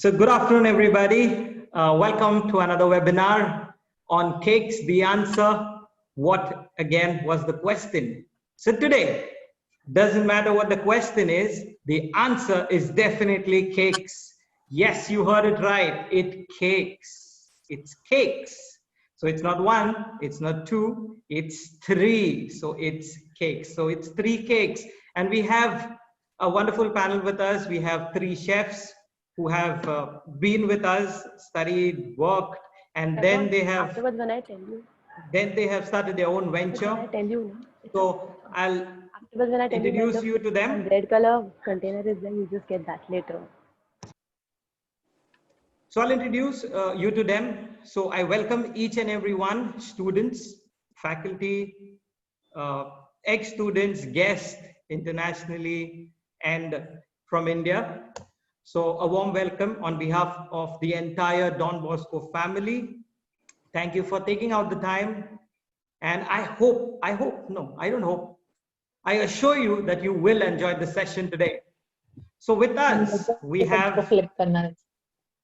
So good afternoon, everybody. Welcome to another webinar on cakes. The answer, what again was the question? So today, doesn't matter what the question is, the answer is definitely cakes. Yes, you heard it right. It cakes. It's cakes. So it's not one, it's not two, it's three. So it's cakes. So it's three cakes. And we have a wonderful panel with us. We have three chefs who have been with us, studied, worked, and then they have afterwards when I tell you. Then they have started their own venture. When I tell you, So I'll afterwards when I tell introduce you, you to them. Red color container is there. You just get that later. So I'll introduce you to them. So I welcome each and every one, students, faculty, ex-students, guests internationally and from India. So a warm welcome on behalf of the entire Don Bosco family. Thank you for taking out the time. And I assure you that you will enjoy the session today. So with us, we have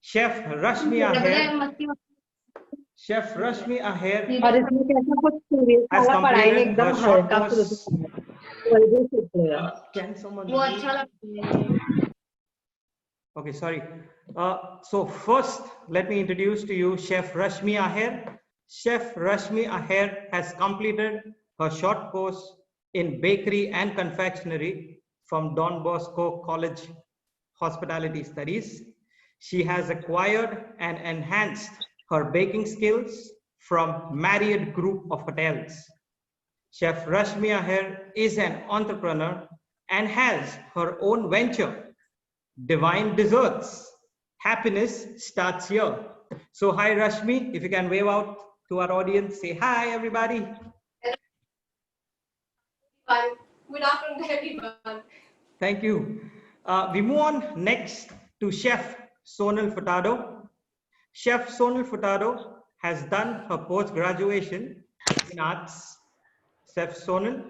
Chef Rashmi Aher. Chef Rashmi Aher has completed her short course. Can someone? Okay, sorry. So first, let me introduce to you Chef Rashmi Aher. Chef Rashmi Aher has completed her short course in bakery and confectionery from Don Bosco College Hospitality Studies. She has acquired and enhanced her baking skills from Marriott Group of Hotels. Chef Rashmi Aher is an entrepreneur and has her own venture, Divine Desserts. Happiness starts here. So hi Rashmi, if you can wave out to our audience, say hi everybody. Good afternoon everyone. Thank you. We move on next to Chef Sonal Furtado. Chef Sonal Furtado has done her post-graduation in arts. Chef Sonal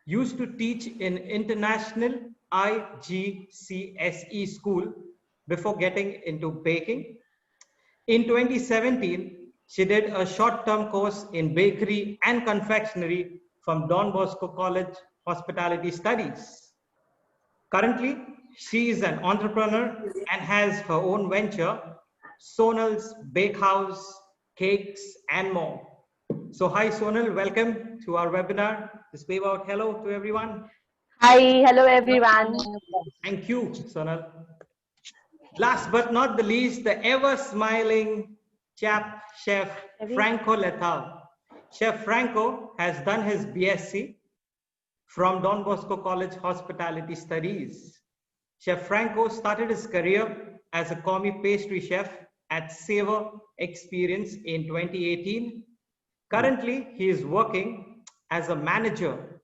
used to teach in International IGCSE school before getting into baking. In 2017, she did a short-term course in bakery and confectionery from Don Bosco College Hospitality Studies. Currently, she is an entrepreneur and has her own venture, Sonal's Bakehouse, Cakes, and more. So hi Sonal, welcome to our webinar. Just wave out hello to everyone. Hi, hello everyone. Thank you, Sonal. Last but not the least, the ever smiling chap, Chef Franco Letao. Chef Franco has done his BSc from Don Bosco College Hospitality Studies. Chef Franco started his career as a commie pastry chef at Savor Experience in 2018. Currently, he is working as a manager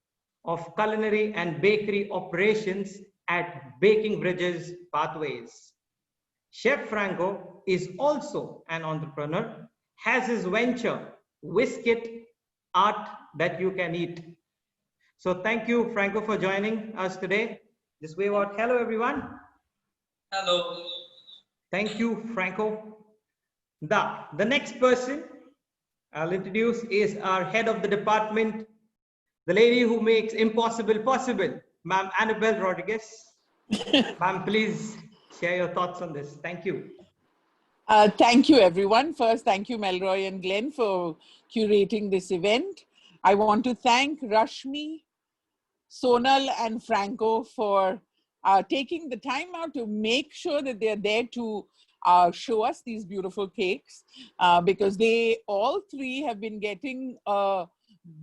of culinary and bakery operations at Baking Bridges Pathways. Chef Franco is also an entrepreneur, has his venture, Whisket Art That You Can Eat. So thank you, Franco, for joining us today. Just wave out hello, everyone. Hello. Thank you, Franco. The next person I'll introduce is our head of the department, the lady who makes impossible possible, Ma'am Annabelle Rodriguez. Ma'am, please share your thoughts on this. Thank you. Thank you, everyone. First, thank you, Melroy and Glenn, for curating this event. I want to thank Rashmi, Sonal, and Franco for taking the time out to make sure that they're there to show us these beautiful cakes, because they all three have been getting a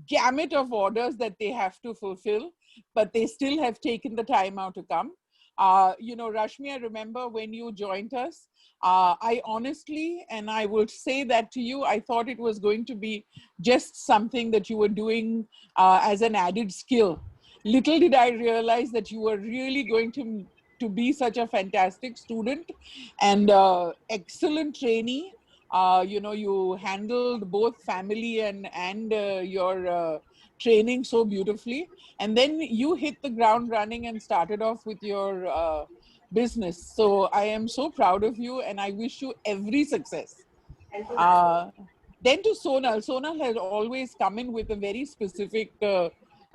gamut of orders that they have to fulfill, but they still have taken the time out to come. You know, Rashmi, I remember when you joined us, I honestly, and I will say that to you, I thought it was going to be just something that you were doing as an added skill. Little did I realize that you were really going to be such a fantastic student and excellent trainee. You know, you handled both family and your training so beautifully. And then you hit the ground running and started off with your business. So I am so proud of you and I wish you every success. Thank you. Then to Sonal. Sonal had always come in with a very specific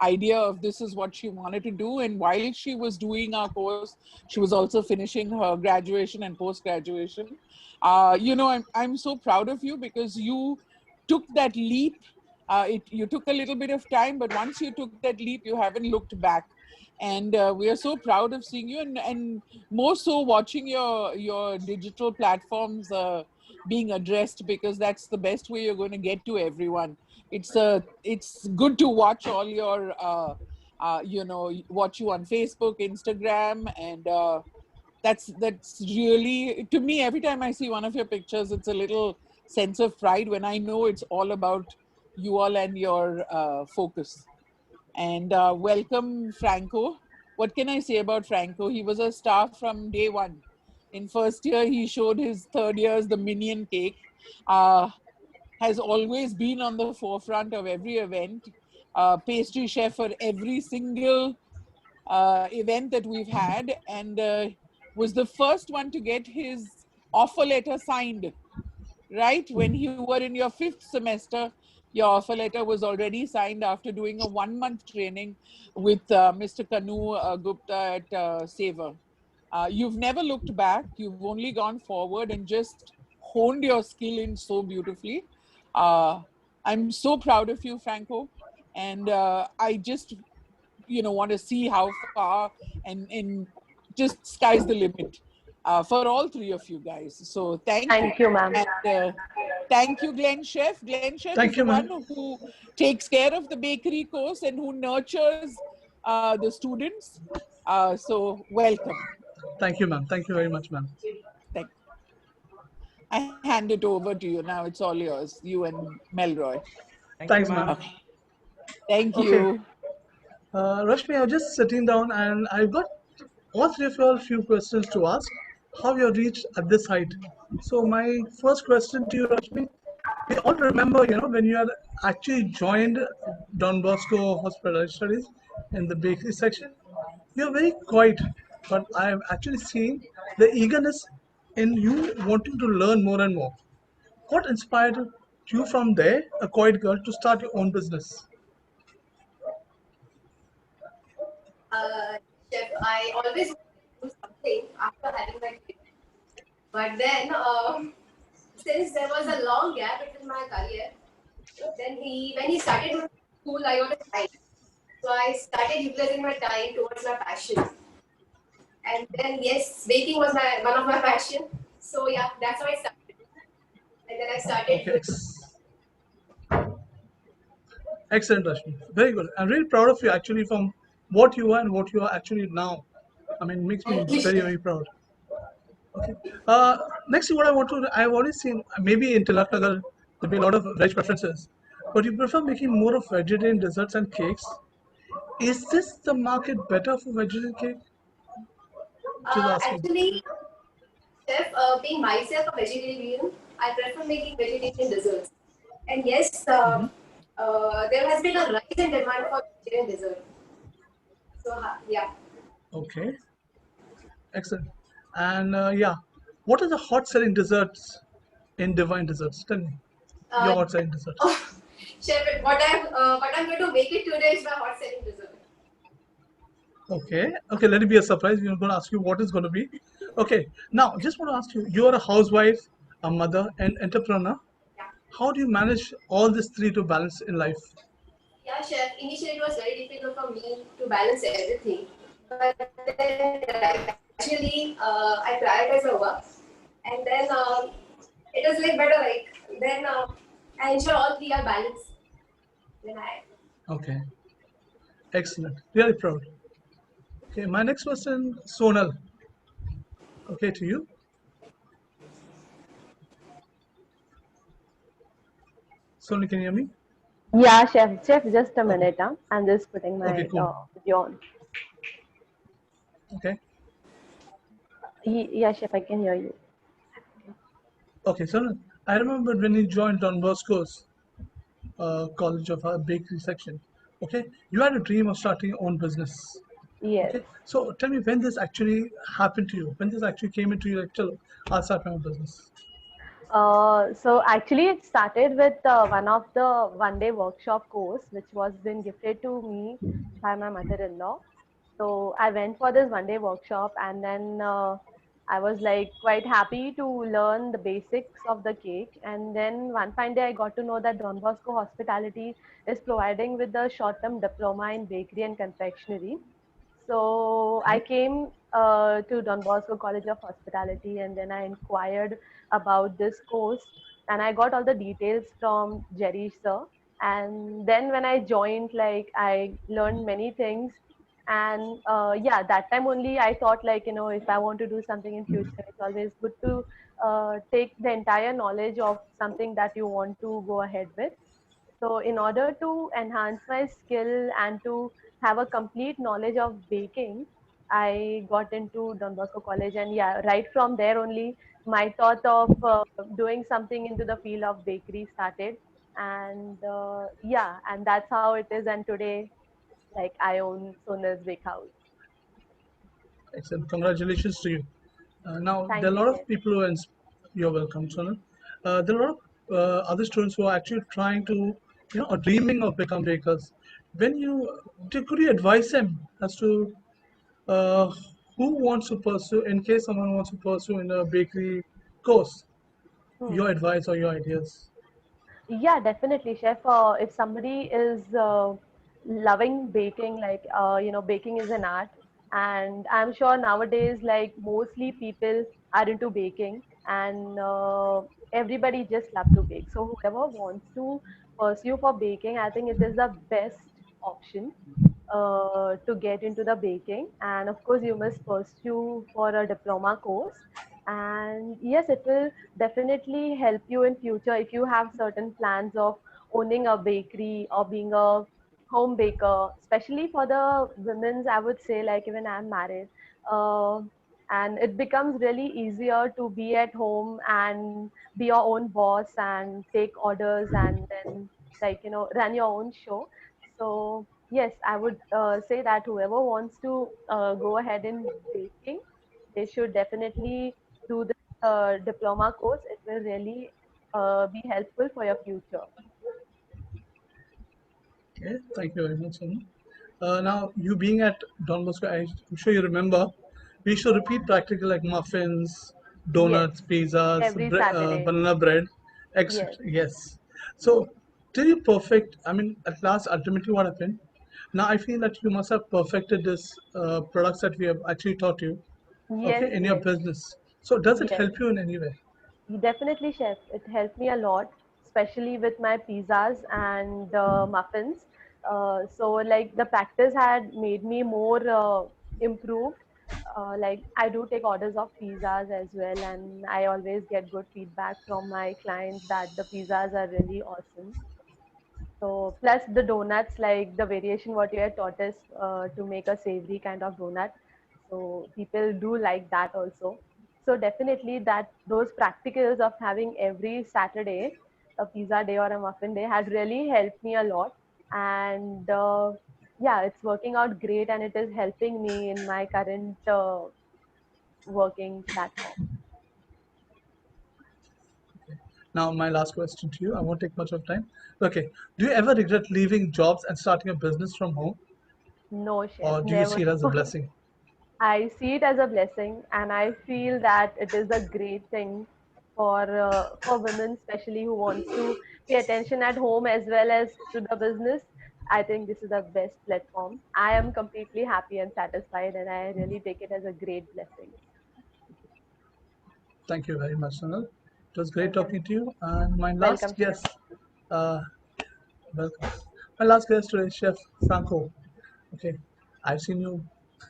idea of this is what she wanted to do. And while she was doing our course, she was also finishing her graduation and post-graduation. I'm so proud of you because you took that leap. You took a little bit of time, but once you took that leap, you haven't looked back. And we are so proud of seeing you and more so watching your digital platforms being addressed, because that's the best way you're going to get to everyone. It's good to watch all your watch you on Facebook, Instagram, and that's really, to me, every time I see one of your pictures, it's a little sense of pride when I know it's all about you all and your focus. And welcome, Franco. What can I say about Franco? He was a star from day one. In first year, he showed his third year's the minion cake. Has always been on the forefront of every event. Pastry chef for every single event that we've had, and was the first one to get his offer letter signed. Right when you were in your 5th semester, your offer letter was already signed after doing a 1-month training with Mr. Kanu Gupta at Saver. You've never looked back. You've only gone forward and just honed your skill in so beautifully. I'm so proud of you, Franco. And I just, want to see how far and just sky's the limit for all three of you guys. So thank you. Thank you, ma'am. And thank you, Glenn Chef. Glenn Chef Thank is you, the ma'am. one who takes care of the bakery course and who nurtures the students. So welcome. Thank you, ma'am. Thank you very much, ma'am. Thank I hand it over to you now. It's all yours, you and Melroy. Thanks, you, ma'am. ma'am. Okay. Thank Okay. you. Rashmi, I was just sitting down and I've got all three of you a few questions to ask. How you reached at this height? So my first question to you, Rashmi, we all remember, when you had actually joined Don Bosco Hospital Studies in the bakery section, you're very quiet, but I have actually seen the eagerness in you wanting to learn more and more. What inspired you from there, a quiet girl, to start your own business? Chef, I always wanted to do something after having my kid. But then, since there was a long gap between my career, then when he started my school, I got a time. So I started utilizing my time towards my passion. And then, yes, baking was one of my passion. So yeah, that's how I started. And then I started Okay, doing. excellent, Rashmi. Very good. I'm really proud of you actually from what you are and what you are actually now. I mean, it makes me Thank you, very, Chef. very proud. Okay. Next thing, I've already seen, maybe in Tilak Nagar, there'll be a lot of veg preferences, but you prefer making more of vegetarian desserts and cakes. Is this the market better for vegetarian cake? Just asking. Actually, Chef, being myself a vegetarian, I prefer making vegetarian desserts. And yes, there has been a rise in demand for vegetarian dessert. So yeah, Okay, excellent. And yeah, what are the hot selling desserts in Divine Desserts? Tell me your uh, hot selling desserts. Chef, what I'm going to make it today is my hot selling dessert. Okay, okay, let it be a surprise. We're going to ask you what is going to be. Okay, now just want to ask you, you are a housewife, a mother, and entrepreneur. Yeah, How do you manage all these three to balance in life? yeah, Chef. Initially, it was very difficult for me to balance everything, but then actually, I prioritize my work, and then it is like better. Like then I ensure all three are balanced. Then I Okay, excellent. Really proud. Okay, my next question, Sonal. Okay, to you. Sonal, can you hear me? Yeah, chef. Chef, just a Okay, minute. Huh? I'm just putting okay, my cool. video on. Okay, Yeah, chef, I can hear you. okay, Sonal. I remember when you joined Don Bosco's College of Bakery section. Okay, you had a dream of starting your own business. Yes. Okay, so tell me when this actually happened to you, when this actually came into you, like, chalo, I'll start my own business. So actually, it started with one of the one-day workshop course, which was been gifted to me by my mother-in-law. So I went for this one-day workshop, and then I was like quite happy to learn the basics of the cake. And then one fine day, I got to know that Don Bosco Hospitality is providing with the short-term diploma in bakery and confectionery. So I came to Don Bosco College of Hospitality, and then I inquired about this course, and I got all the details from Jerry sir. And then when I joined, like I learned many things. And yeah, that time only I thought, like, if I want to do something in future, it's always good to take the entire knowledge of something that you want to go ahead with. So, in order to enhance my skill and to have a complete knowledge of baking, I got into Don Bosco College, and yeah, right from there only, my thought of doing something into the field of bakery started. And yeah, and that's how it is. And today, like, I own Sonal's Bakehouse. Excellent. Congratulations to you. Now, there Thank are a you, lot Chef. of people who, you're welcome, Sonal. There are a lot of other students who are actually trying to, or dreaming of become bakers. When could you advise them as to uh, who wants to pursue, in case someone wants to pursue in a bakery course, Hmm. your advice or your ideas? Yeah, definitely, chef. If somebody is loving baking, like baking is an art, and I'm sure nowadays, like mostly people are into baking, and everybody just love to bake. So whoever wants to pursue for baking, I think it is the best option to get into the baking. And of course, you must pursue for a diploma course. And yes, it will definitely help you in future if you have certain plans of owning a bakery or being a home baker, especially for the women's. I would say, like, even I'm married, uh, and it becomes really easier to be at home and be your own boss and take orders, and then, like, run your own show. So yes, I would say that whoever wants to go ahead in baking, they should definitely do this diploma course. It will really be helpful for your future. Okay, thank you very much, Sonal. Now, you being at Don Bosco, I'm sure you remember, we used to repeat practically like muffins, Yes, donuts, pizzas, every Saturday. banana bread, etc. Yes. Yes. So, till you perfect, I mean, at last, ultimately, what happened? Now, I feel that you must have perfected this products that we have actually taught you, Yes, okay, in your yes, business. So, does it yes. help you in any way? Definitely, chef. It helped me a lot, especially with my pizzas and muffins. So, like, the practice had made me more improved. Like, I do take orders of pizzas as well, and I always get good feedback from my clients that the pizzas are really awesome. So plus the donuts, like the variation what you had taught us to make a savory kind of donut. So people do like that also. So definitely that those practicals of having every Saturday a pizza day or a muffin day had really helped me a lot. And yeah, it's working out great, and it is helping me in my current working platform. Now, my last question to you, I won't take much of time. Okay, do you ever regret leaving jobs and starting a business from home, No, chef, or do you never. see it as a blessing? I see it as a blessing, and I feel that it is a great thing for women, especially who wants to pay attention at home as well as to the business. I think this is the best platform. I am completely happy and satisfied, and I really take it as a great blessing. Thank you very much, Sonal. It was great Welcome, talking to you. And my last welcome, chef. guest, uh, welcome. My last guest today is Chef Franco. Okay, I've seen you,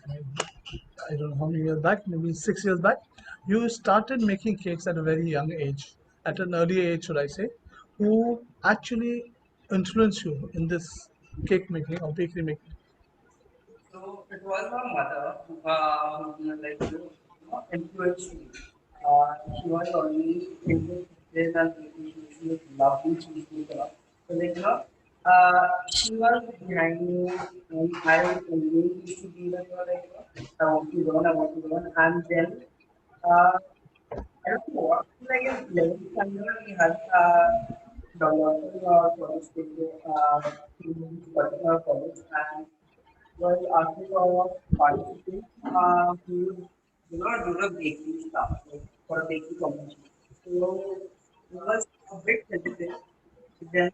I don't know how many years back, maybe 6 years back. You started making cakes at a very young age, at an early age, should I say. Who actually influenced you in this cake making or bakery making? So it was my mother who like influenced me. She was always in the kitchen and making she was lovely cheese maker. So like She was behind me, and I always used to be like, I want to learn, I want to learn. And then, I don't know what, like in 11th standard, we had developing our college schedule, in our college, and was asking for participants who do not do the bakery stuff, like for a bakery competition. So it was a bit hesitant. Then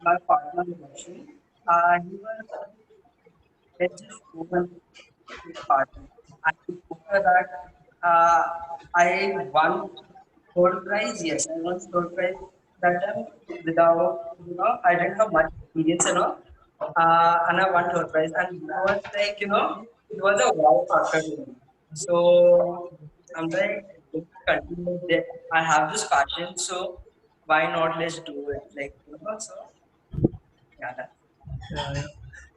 my partner was watching. He was let's just open his party. And after that, I won third prize. Yes, I won third prize that time without, I didn't have much experience and all. And I won third prize. And it was like, it was a wow factor to me. So I'm like, let's continue that. I have this passion, so why not? Let's do it. Like, so yeah, that's Yeah, yeah.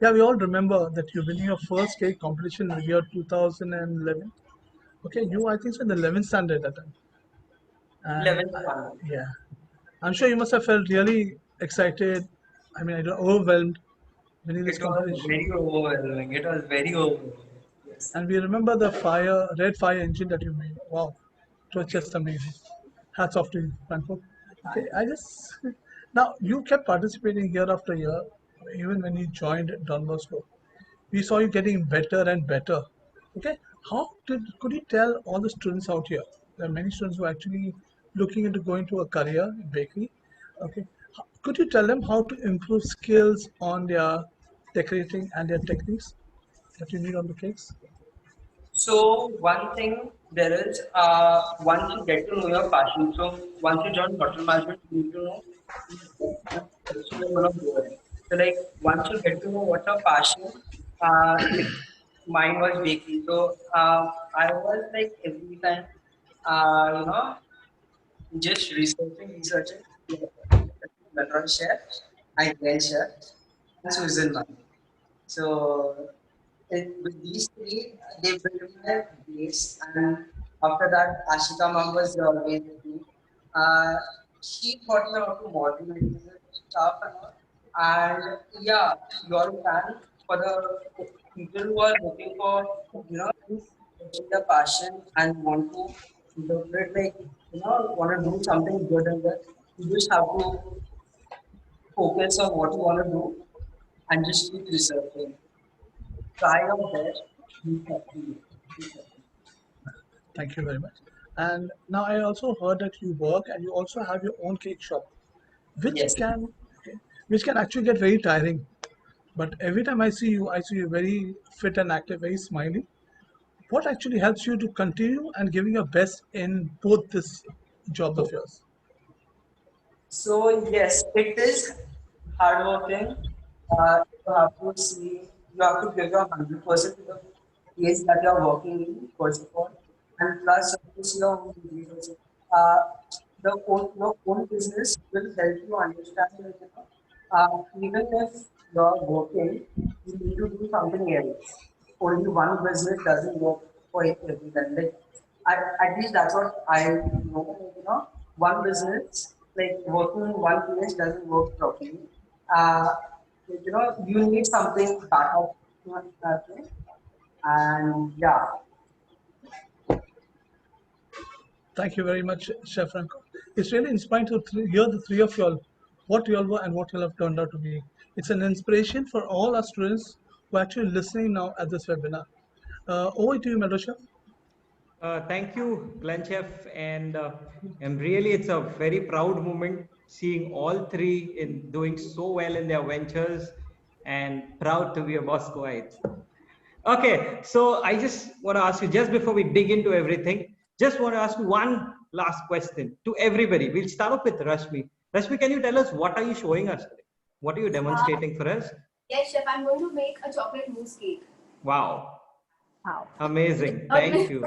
Yeah, we all remember that you're winning your first cake competition in the year 2011. Okay, you, I think, so in the 11th standard at that time. And 11th one. yeah, I'm sure you must have felt really excited. I mean, I don't overwhelmed winning this It was competition. very overwhelming. It was very overwhelming. Yes. And we remember the red fire engine that you made. Wow, it was just amazing. Hats off to you, Franco. Okay, I just now you kept participating year after year, even when you joined Don Bosco. We saw you getting better and better. Okay, could you tell all the students out here? There are many students who are actually looking into going to a career in bakery. Okay, could you tell them how to improve skills on their decorating and their techniques that you need on the cakes? So one thing there is once you get to know your passion. So once you join hotel management, you need to know what direction you're gonna go in. So like once you get to know what's your passion, like mine was bakery. So I was like every time, you know, just researching. Lebanon chef, Italian chef, and Switzerland. So with these three, they built my base, and after that, Ashika mom was always with me. Uh, she taught me how to model and stuff and all. And yeah, you all can for the people who are looking for, you know, getting the passion and want to interpret like, want to do something good in that. You just have to focus on what you want to do and just keep researching. Try your best. You succeed. You succeed. Thank you very much. And now I also heard that you work and you also have your own cake shop, which Yes. can which can actually get very tiring. But every time I see you very fit and active, very smiley. What actually helps you to continue and giving your best in both this jobs of yours? So yes, it is hardworking. You have to see, you have to give your 100% to the place that you are working in, first of all, and plus of course your own business. Uh, your own business will help you understand, like, even if you are working, you need to do something else. Only one business doesn't work for everyone. Like, at least that's what I know. One business, like working in one place, doesn't work properly. Uh, you need something backup to that thing. And yeah, Thank you very much, Chef Franco. It's really inspiring to hear the three of you all, what you all were and what you all have turned out to be. It's an inspiration for all our students who are actually listening now at this webinar. Over to you, Mellow Chef. Thank you, Glenn Chef, and really it's a very proud moment seeing all three in doing so well in their ventures, and proud to be a Boscoite. Okay, so I just want to ask you, just before we dig into everything, just want to ask you one last question to everybody. We'll start off with Rashmi. Rashmi, can you tell us what are you showing us today? What are you demonstrating for us? Yes, chef, I'm going to make a chocolate mousse cake. Wow, Wow. amazing. Thank you.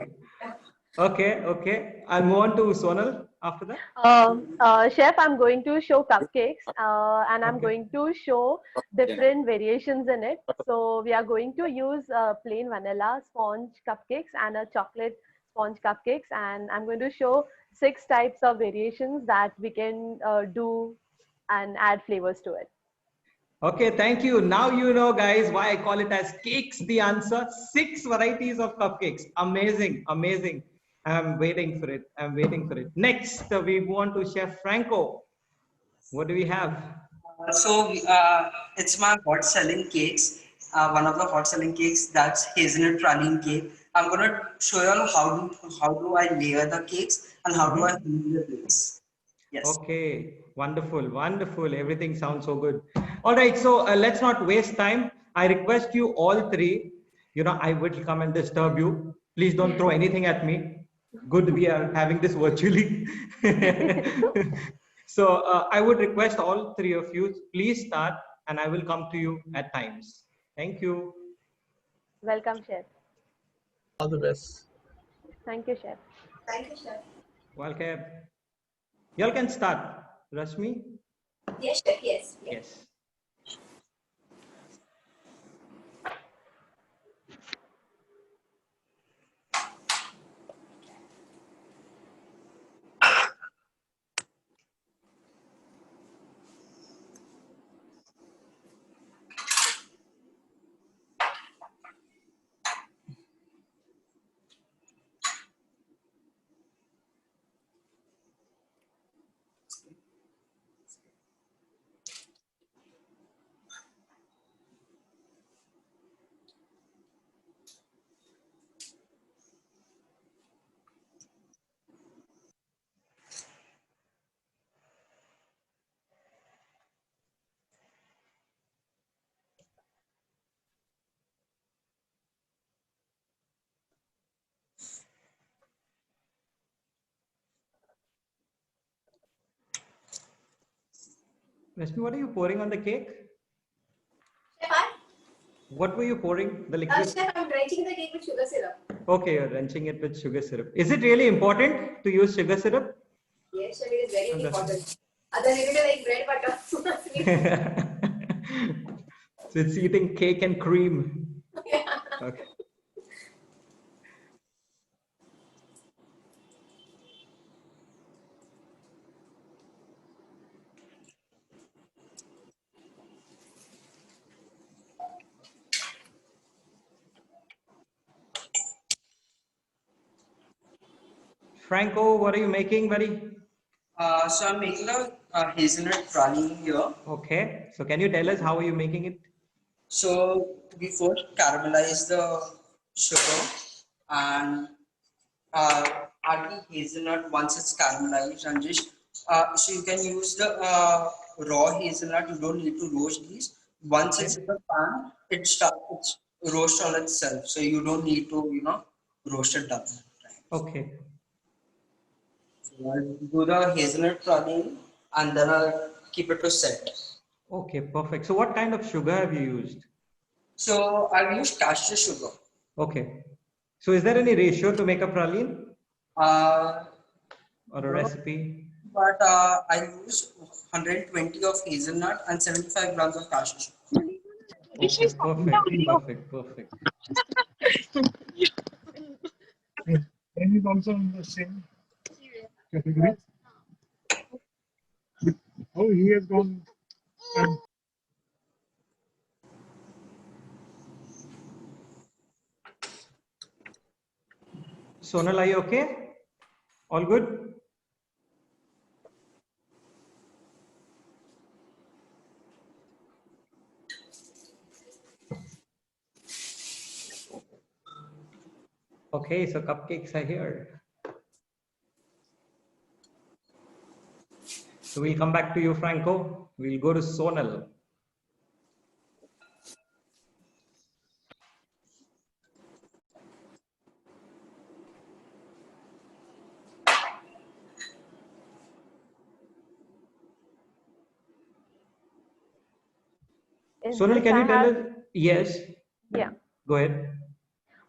Okay, okay. I'll move on to Sonal after that. Chef, I'm going to show cupcakes and I'm Okay. going to show different variations in it. So we are going to use plain vanilla sponge cupcakes and a chocolate sponge cupcakes, and I'm going to show 6 types of variations that we can do and add flavors to it. Okay, thank you. Now you know, guys, why I call it as cakes the answer. 6 varieties of cupcakes. Amazing, amazing. I'm waiting for it. I'm waiting for it. Next, we move on to Chef Franco. What do we have? It's my hot selling cakes. One of the hot selling cakes, that's hazelnut praline cake. I'm gonna show you all how do I layer the cakes and how do I heat the cakes. Yes. Okay, wonderful, wonderful. Everything sounds so good. All right, so let's not waste time. I request you all three, I will come and disturb you. Please don't throw anything at me. Good, we are having this virtually. So I would request all three of you, please start and I will come to you at times. Thank you. Welcome, Chef. All the best. Thank you, Chef. Thank you, Chef. Welcome. Y'all can start. Rashmi? Yes, Chef. Yes. Yes. Rashmi, what are you pouring on the cake? Chef, What were you pouring? The liquid? Chef, I'm drenching the cake with sugar syrup. Okay, you're drenching it with sugar syrup. Is it really important to use sugar syrup? Yes, Chef, it is very And important. Otherwise, it will be like bread butter. So it's eating cake and cream. Yeah. Okay. Franco, what are you making, buddy? So I'm making a hazelnut praline here. Okay. So can you tell us how are you making it? So we first caramelize the sugar and add the hazelnut once it's caramelized and just so you can use the raw hazelnut. You don't need to roast these. Once it's in the pan, it's roast on itself. So you don't need to roast it double time. Okay. So I'll do the hazelnut praline and then I'll keep it to set. Okay, perfect. So what kind of sugar have you used? So I've used cashew sugar. Okay. So is there any ratio to make a praline Uh, or a recipe? but I use 120 of hazelnut and 75 grams of cashew sugar. Okay, perfect, perfect. And he's also in the same category. Oh, he has gone. And Sonal, are you okay? All good? Okay, so cupcakes are here. So we'll come back to you, Franco. We'll go to Sonal. Sonal, can you tell us? Yes. Yeah. Go ahead.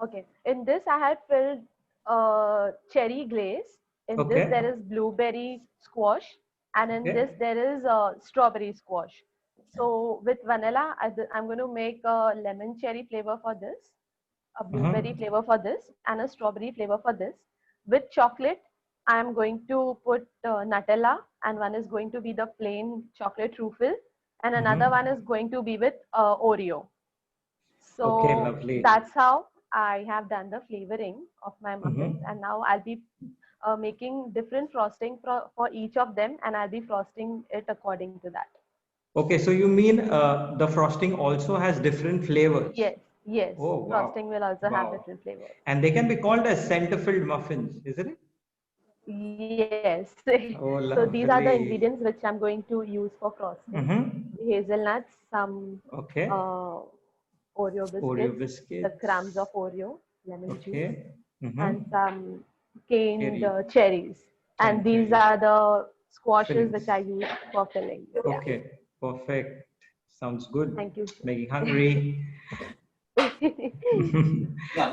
Okay. In this, I had filled cherry glaze. In Okay. this, there is blueberry squash, and in Okay. this, there is strawberry squash. So with vanilla, I'm going to make a lemon cherry flavor for this, a blueberry flavor for this, and a strawberry flavor for this. With chocolate, I'm going to put Nutella, and one is going to be the plain chocolate truffle. and another one is going to be with Oreo. So Okay, lovely. that's how I have done the flavoring of my muffins, and now I'll be making different frosting for each of them, and I'll be frosting it according to that. Okay, so you mean the frosting also has different flavors? Yes, yes. Oh, wow. Frosting will also have Wow. different flavors. And they can be called as center-filled muffins, isn't it? Yes. Oh, So these are the lovely. ingredients which I'm going to use for frosting. Hazelnuts, some Okay. Oreo Oreo biscuits, the biscuits. crumbs of Oreo, lemon juice, Okay. and some caned Cherry. cherries. And these cherries. are the squashes Fillings. which I use for filling. Yeah. Okay, perfect. Sounds good. Thank you. Making hungry.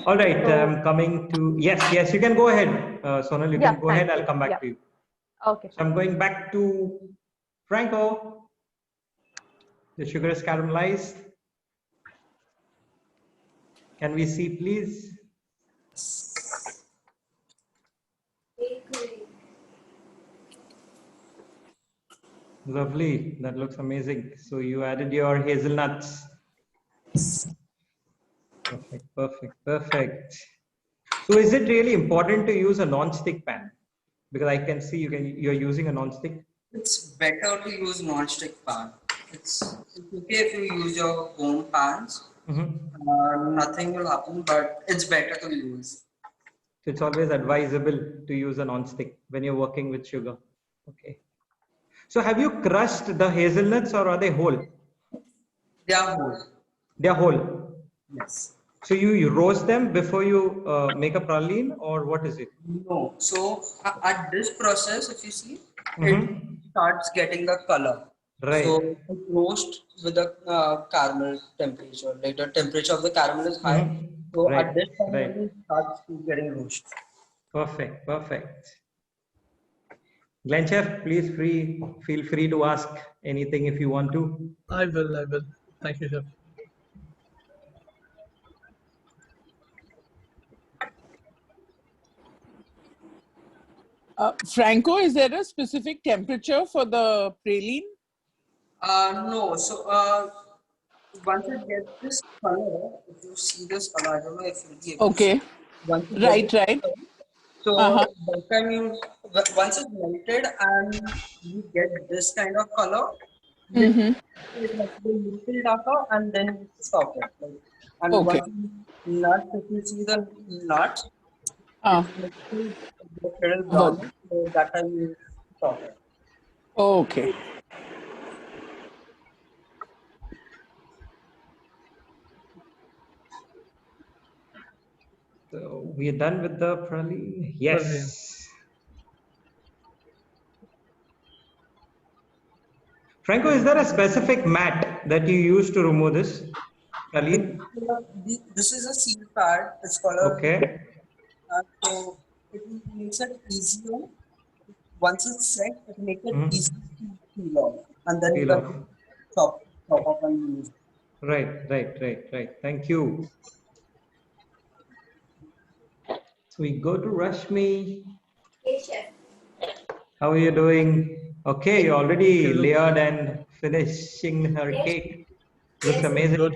All right, So- coming to, yes, you can go ahead. Sonal, you Yeah, can go ahead. thank I'll you. come back Yeah. to you. Okay. So I'm going back to Franco. The sugar is caramelized. Can we see, please? Lovely. That looks amazing. So you added your hazelnuts. Perfect, perfect, perfect. So is it really important to use a non-stick pan? Because I can see you're using a non-stick. It's better to use non-stick pan. It's okay if you use your home pans. Nothing will happen, but it's better to use. So it's always advisable to use a non-stick when you're working with sugar. Okay. So have you crushed the hazelnuts or are they whole? They are whole. They are whole. Yes. So you roast them before you make a praline, or what is it? No. So at this process, if you see, it Mhm. starts getting the color. Right. So it roasts with the caramel temperature. Like the temperature of the caramel is high. So Right. at this time, Right. only it starts getting roasted. Perfect. Perfect. Glenn Chef, please feel free to ask anything if you want to. I will. Thank you, Chef. Franco, is there a specific temperature for the praline? No. So once it gets this color, if you see this color, I don't know if you'll be able to see. Okay. Once you Right, get this right. color, so that time once it's melted and you get this kind of color, Mm-hmm. it has to be little darker and then stop it. Like, and Okay. once if you see the nuts, it's little But, brown, so that time you stop it. okay. So we are done with the praline. Yes. Praline. Franco, is there a specific mat that you use to remove this praline? This is a seal pad. It's called Okay. so it makes it easier. Once it's set, it makes it easy to peel off, and then you Peel off. can chop off and use. Right. Thank you. So we go to Rashmi. Hey, chef. How are you doing? Okay, you already Okay, layered and finishing her Yes. cake. Looks Yes. amazing. Good.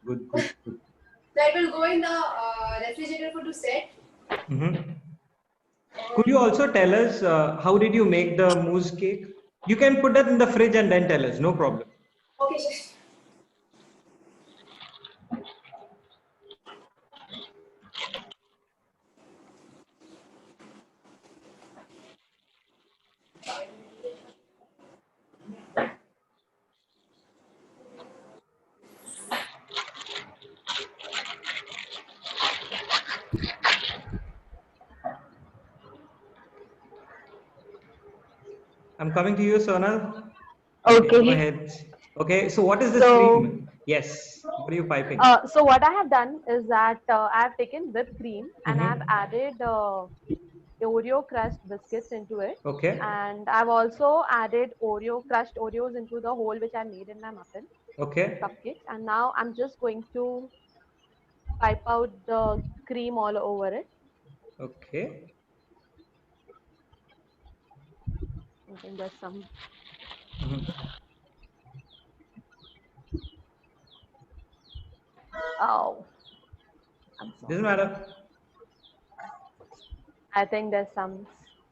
Good. So it will go in the refrigerator for to set. Could you also tell us how did you make the mousse cake? You can put that in the fridge and then tell us, no problem. Okay, chef. I'm coming to you, Sonal. Okay. Go ahead. Okay, so what is this So- cream? Yes, what are you piping? So what I have done is that I have taken whipped cream and I have added Oreo crushed biscuits into it. Okay, And I've also added crushed Oreos into the hole which I made in my muffin okay, cupcakes. And now I'm just going to pipe out the cream all over it. okay. I think there's some. Oh, I'm Doesn't sorry. matter. I think there's some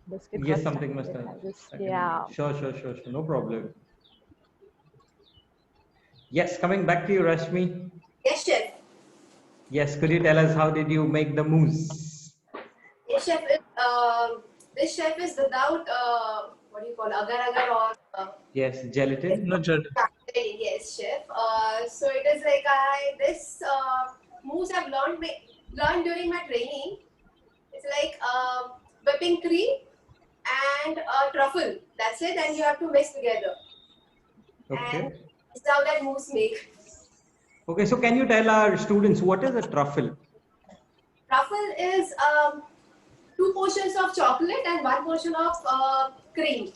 biscuit Yes, got something stuck must in it. have. I just, Stuck in. yeah. Sure. No problem. Yes, coming back to you, Rashmi. Yes, chef. Yes, could you tell us how did you make the mousse? Yes, chef. This chef is without what do you call agar agar or Yes, gelatin. Not judge. yes, chef. So it is like this moves I've learned during my training. It's like whipping cream and truffle. That's it, and you have to mix together. And Okay. it's how that mousse make. Okay, so can you tell our students what is a truffle? Truffle is two portions of chocolate and one portion of cream.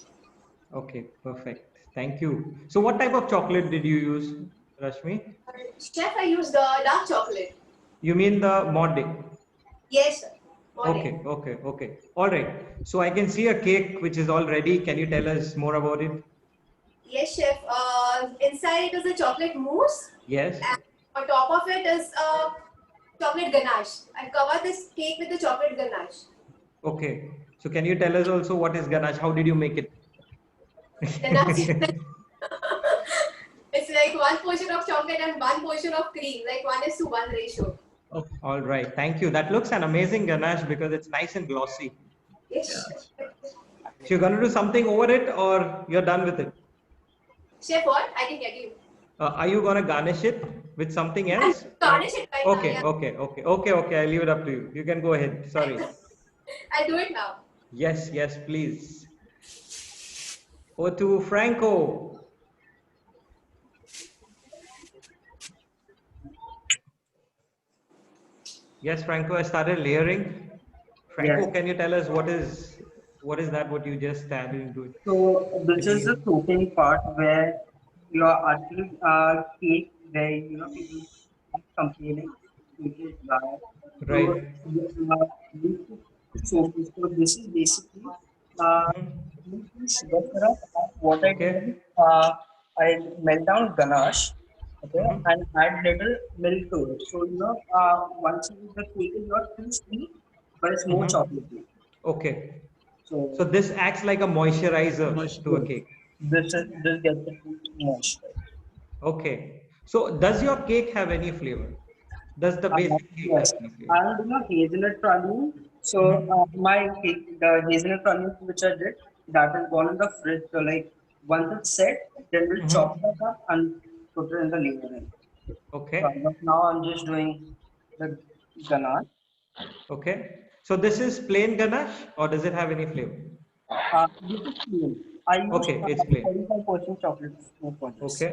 Okay, perfect. Thank you. So what type of chocolate did you use, Rashmi? Chef, I used the dark chocolate. You mean the Mode? Yes, sir. Morning. Okay. All right. So I can see a cake which is all ready. Can you tell us more about it? Yes, chef. Inside it is a chocolate mousse, Yes. and on top of it is chocolate ganache. I cover this cake with the chocolate ganache. Okay. So can you tell us also what is ganache? How did you make it? Ganache. It's like one portion of chocolate and one portion of cream, like 1:1 ratio. Okay. All right. Thank you. That looks an amazing ganache because it's nice and glossy. Yes. So you're going to do something over it or you're done with it? Chef, what? I didn't get you. Are you going to garnish it with something else? Garnish it right now. Okay. Yeah. I leave it up to you. You can go ahead. Sorry. I'll do it now. Yes, please. Over to Franco. Yes, Franco, I started layering. Franco, Yes. can you tell us what is that what you just added into it? So this is the soaking part where you are actually cake where people complaining it is dry. So Right. we soak it. So this is basically uh, Mhm. sugar syrup. What I do is Okay. I melt down ganache, okay, Mhm. and add little milk to it. So once the cake is not too sweet, but it's more Mhm. chocolatey. Okay. So So this acts like a moisturizer Moist. to a yes, cake. this gets the food moisture. Okay. So does your cake have any flavor? Does the basic cake have Yes, any flavor? I'm doing a hazelnut praline. So Mhm. my cake, the hazelnut praline which I did, that is gone in the fridge. So like once it's set, then we'll chop Mhm. that up and put it in the layer. So as Okay. of now, I'm just doing the ganache. Okay. So this is plain ganache or does it have any flavor? This is plain. I used Okay, it's plain. 35% chocolate for this. Okay.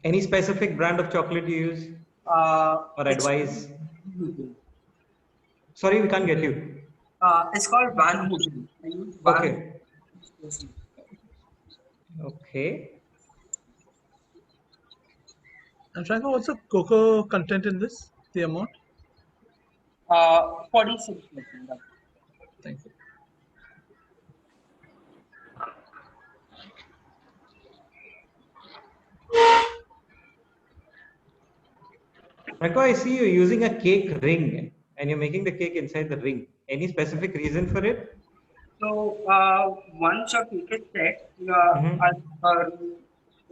Any specific brand of chocolate you use or It's advise? Sorry, we can't get you. it's called Van Houten. I use Van Okay. Okay. And Franco, what's the cocoa content in this? The amount? 46%. Thank you. Franco, I see you're using a cake ring and you're making the cake inside the ring. Any specific reason for it? So once your cake is set, I, Mm-hmm. uh,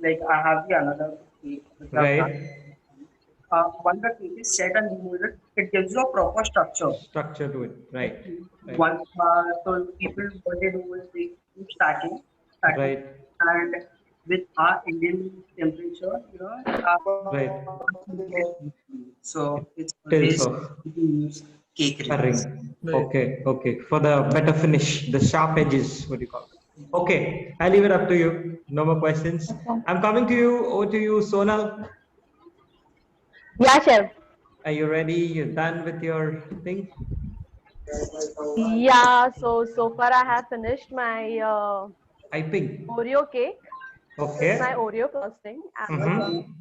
like I have the another cake which I've done. Right. Once the cake is set and removed, it gives you a proper structure. Structure to it. Right. Right. Once so people what they do is they keep stacking, Right. and with our Indian temperature, Right. so it's Tilts always off to use cake a rings. ring. Right. Okay. For the better finish, the sharp edges, what do you call it? Okay. I leave it up to you. No more questions. I'm coming to you. Over to you, Sonal. Yeah, chef. Are you ready? You're done with your thing? Yeah, so far I have finished my Typing. Oreo cake with my Okay. Oreo frosting, and Mm-hmm.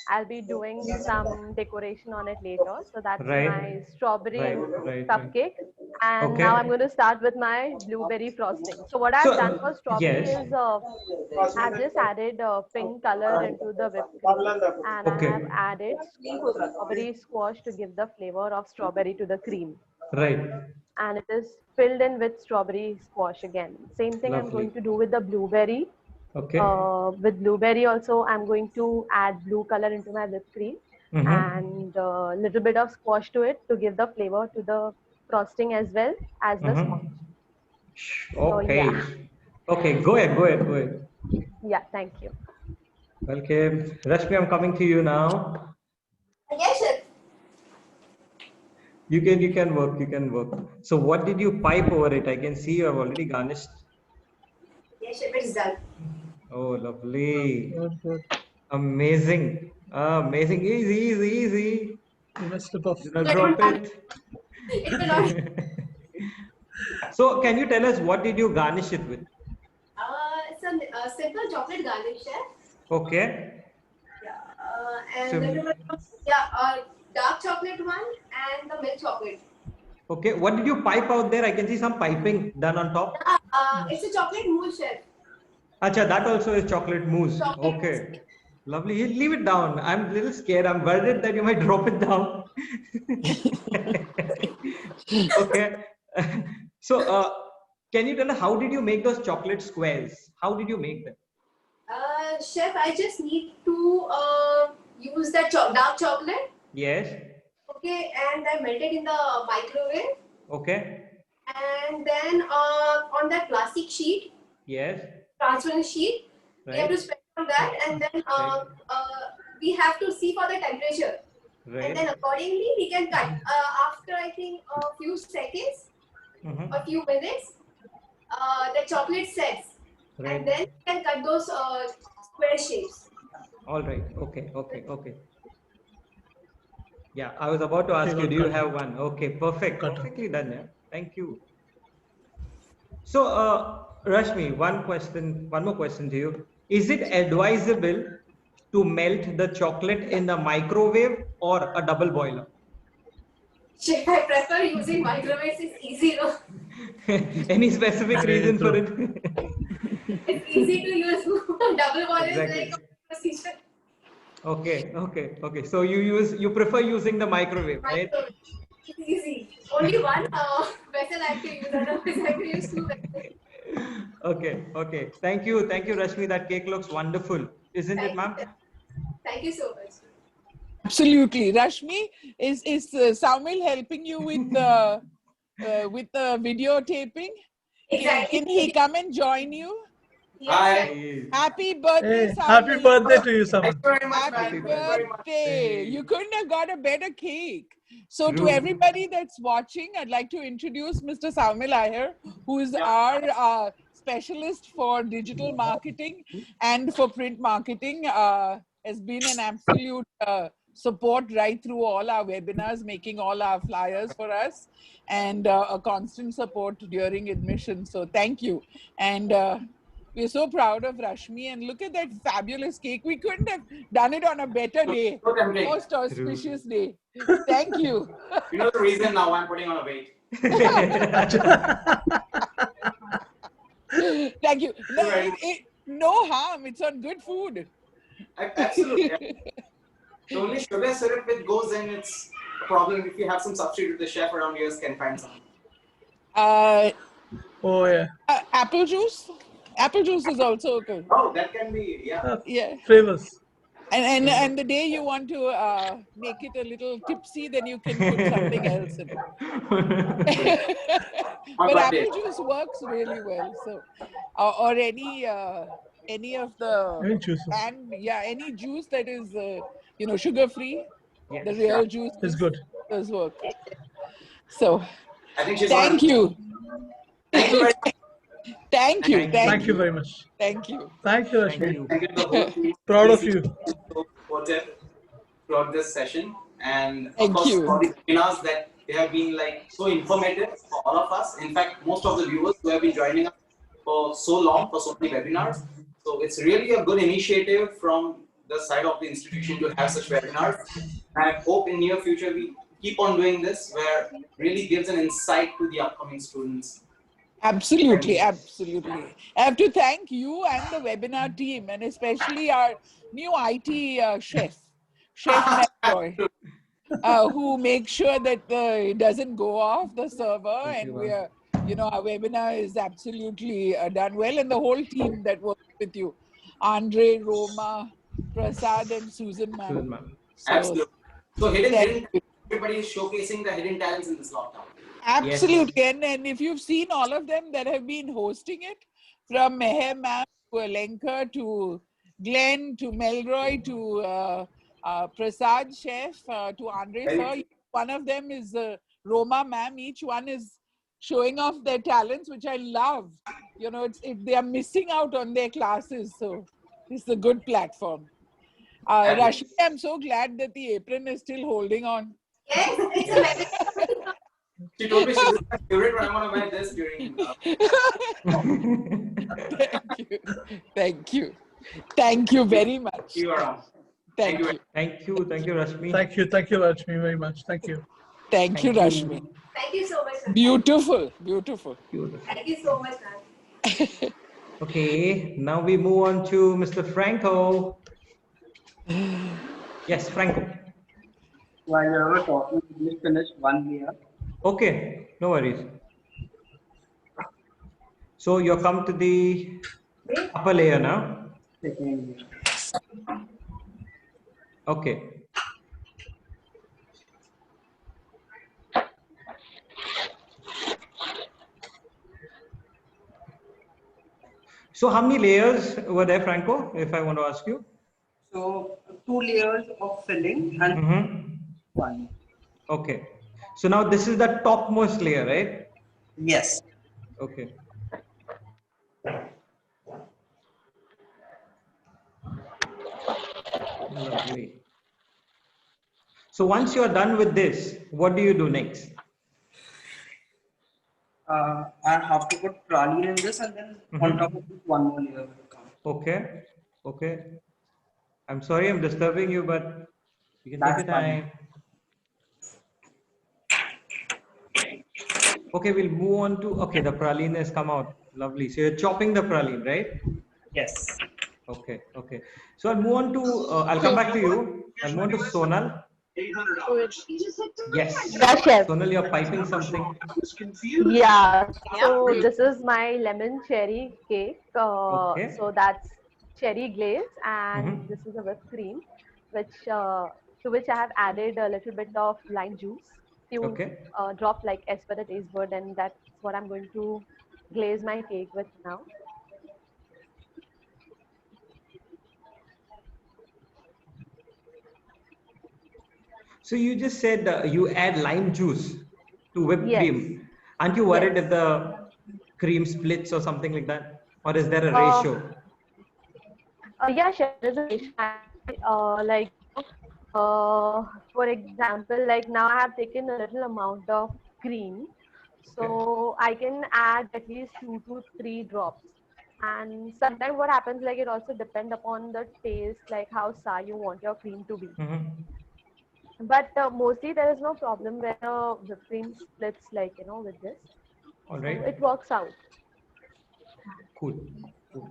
I'll be doing some decoration on it later. So that's Right. my strawberry Right. cupcake. And Okay. now I'm going to start with my blueberry frosting. So what I've done for strawberry yes. is I've just added pink color into the whipped cream, and I Okay. have added strawberry squash to give the flavor of strawberry to the cream. Right. And it is filled in with strawberry squash again. Same thing I'm Lovely. going to do with the blueberry. Okay. With blueberry also, I'm going to add blue color into my whipped cream and a little bit of squash to it to give the flavor to the frosting as well as the sponge. So Okay. yeah, Okay. Go ahead. Go ahead. Go ahead. yeah, thank you. Okay. Rashmi, I'm coming to you now. Yes, chef. You can work. You can work. So what did you pipe over it? I can see you have already garnished. Yes, chef, it's done. Oh, lovely. Good, good. Amazing. Amazing. Easy, easy, easy. You must slip off. Do not drop it. It will not. So can you tell us what did you garnish it with? It's a simple chocolate garnish, chef. Okay. Yeah, and Sim- little bit of, yeah, dark chocolate one and the milk chocolate. Okay. What did you pipe out there? I can see some piping done on top. It's a chocolate mousse, chef. Acha, that also is chocolate mousse. Chocolate Okay. Lovely. You leave it down. I'm a little scared. I'm worried that you might drop it down. Okay. So, can you tell us how did you make those chocolate squares? How did you make them? Chef, I just need to use that dark chocolate. Yes. Okay, and I melt it in the microwave. Okay. And then on that plastic sheet, Yes. transparent sheet, we have to Right. spread on that, and then Right. we have to see for the temperature. And then Right. accordingly we can cut. After I think a few seconds, Mhm. a few minutes, the chocolate sets, Right. and then we can cut those square shapes. All right. Okay. Okay. Okay. Yeah, I was about to ask you, do you have one? Okay, perfect. Cut. Perfectly done. Yeah. Thank you. So, Rashmi, one more question to you. Is it advisable to melt the chocolate in the microwave or a double boiler? Chef, I prefer using microwaves. It's easy, no? Any specific Very reason for it? It's easy to use. Double boil is Exactly. like a procedure. Okay, okay, okay. So you prefer using the microwave, right? Microwave. It's easy. Only one vessel I have to use. Otherwise, I have to use two vessels. Okay, okay. Thank you, Rashmi. That cake looks wonderful, isn't it, ma'am? Thank you so much. Absolutely. Rashmi, is Saumil helping you with the videotaping? Exactly. Can he come and join you? Yes, Yes. Happy birthday, Hey, Saumil. happy birthday to you, Saman. Happy birthday. You couldn't have got a better cake. So to True. everybody that's watching, I'd like to introduce Mr. Saumil Iyer, who is our specialist for digital marketing and for print marketing. Has been an absolute support right through all our webinars, making all our flyers for us, and a constant support during admission. So thank you. And we're so proud of Rashmi, and look at that fabulous cake. We couldn't have done it on a better day, most auspicious day. Thank you. You know the reason now I'm putting on a weight. Thank you. No harm, it's on good food. Absolutely. The only sugar syrup which goes in, it's a problem if you have some substitute. The chef around here can find some. Oh, yeah. Apple juice? Apple juice is also good. Oh, that can be, yeah. Yeah. Flavors. And the day you want to make it a little tipsy, then you can put something else in it. But apple juice works really well. So, or any of the Any juices. and any juice that is sugar free, Yes. the real juice It's good. does work. So, I think she's thank you. Thank you very much. Thank you. Thank you very much. Thank you. Thank you, Thank Rashmi. you. Thank you to the whole team. Proud of you. So supportive throughout this session. And of Thank course, you. all the webinars that they have been like so informative for all of us. In fact, most of the viewers who have been joining us for so long, for so many webinars. So it's really a good initiative from the side of the institution to have such webinars. I hope in near future we keep on doing this, where really gives an insight to the upcoming students. Absolutely, absolutely. I have to thank you and the webinar team, and especially our new IT Chef Melroy, who makes sure that it doesn't go off the server, and we are, our webinar is absolutely done well, and the whole team that works with you, Andre, Roma, Prasad, and Susan ma'am. So, Absolutely. So thank you. everybody is showcasing the hidden talents in this lockdown. Absolutely. Yes. And if you've seen all of them that have been hosting it, from Meher ma'am to Alenka to Glenn to Melroy to Prasad Chef to Andre sir, one of them is Roma ma'am. Each one is showing off their talents, which I love. They are missing out on their classes. So it's a good platform. Rashmi, I'm so glad that the apron is still holding on. Yes, it's a memory. She told me she's my favorite, but I want to wear this during. Thank you. Thank you very much. You are on. Thank you. Thank you, Rashmi. Thank you, Rashmi, very much. Thank you. Thank you, Rashmi. Thank you so much. Beautiful. Thank you so much, ma'am. Okay, now we move on to Mr. Franco. Yes, Franco. While you were talking, please finish one layer. Okay, no worries. So you're come to the upper layer now. Second layer. Okay. So how many layers were there, Franco, if I want to ask you? So 2 layers of filling and one. Okay. So now this is the topmost layer, right? Yes. Okay. Lovely. So once you're done with this, what do you do next? I have to put praline in this, and then on top of it, one more layer will come. Okay. Okay. I'm sorry I'm disturbing you, but you can take your time. Okay, we'll move on to, okay, the praline has come out. Lovely. So you're chopping the praline, right? Yes. Okay, okay. So I'll move on to, I'll come back to you. I'll move on to Sonal. Yes. Yeah, chef. Sonal, you're piping something. Yeah. So this is my lemon cherry cake. Okay. So that's cherry glaze, and this is a whipped cream, which to which I have added a little bit of lime juice. Few drop like as per the taste bud, and that's what I'm going to glaze my cake with now. So you just said you add lime juice to whipped cream. Aren't you worried if the cream splits or something like that? Or is there a ratio? Yeah, sure. There's a ratio. For example, like now I have taken a little amount of cream. So I can add at least 2 to 3 drops. And sometimes what happens, like it also depends upon the taste, like how sour you want your cream to be. But mostly there is no problem when whipped cream splits, like, with this. All right. So it works out. Cool. Cool.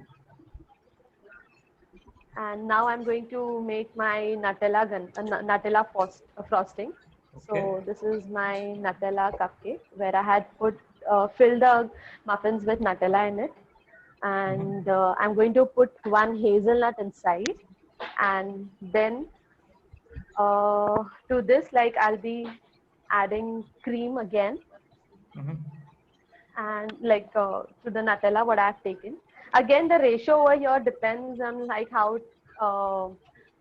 And now I'm going to make my Nutella frosting. So this is my Nutella cupcake, where I had filled the muffins with Nutella in it. And I'm going to put 1 hazelnut inside. And then to this, like I'll be adding cream again. And like to the Nutella, what I've taken. Again, the ratio over here depends on like how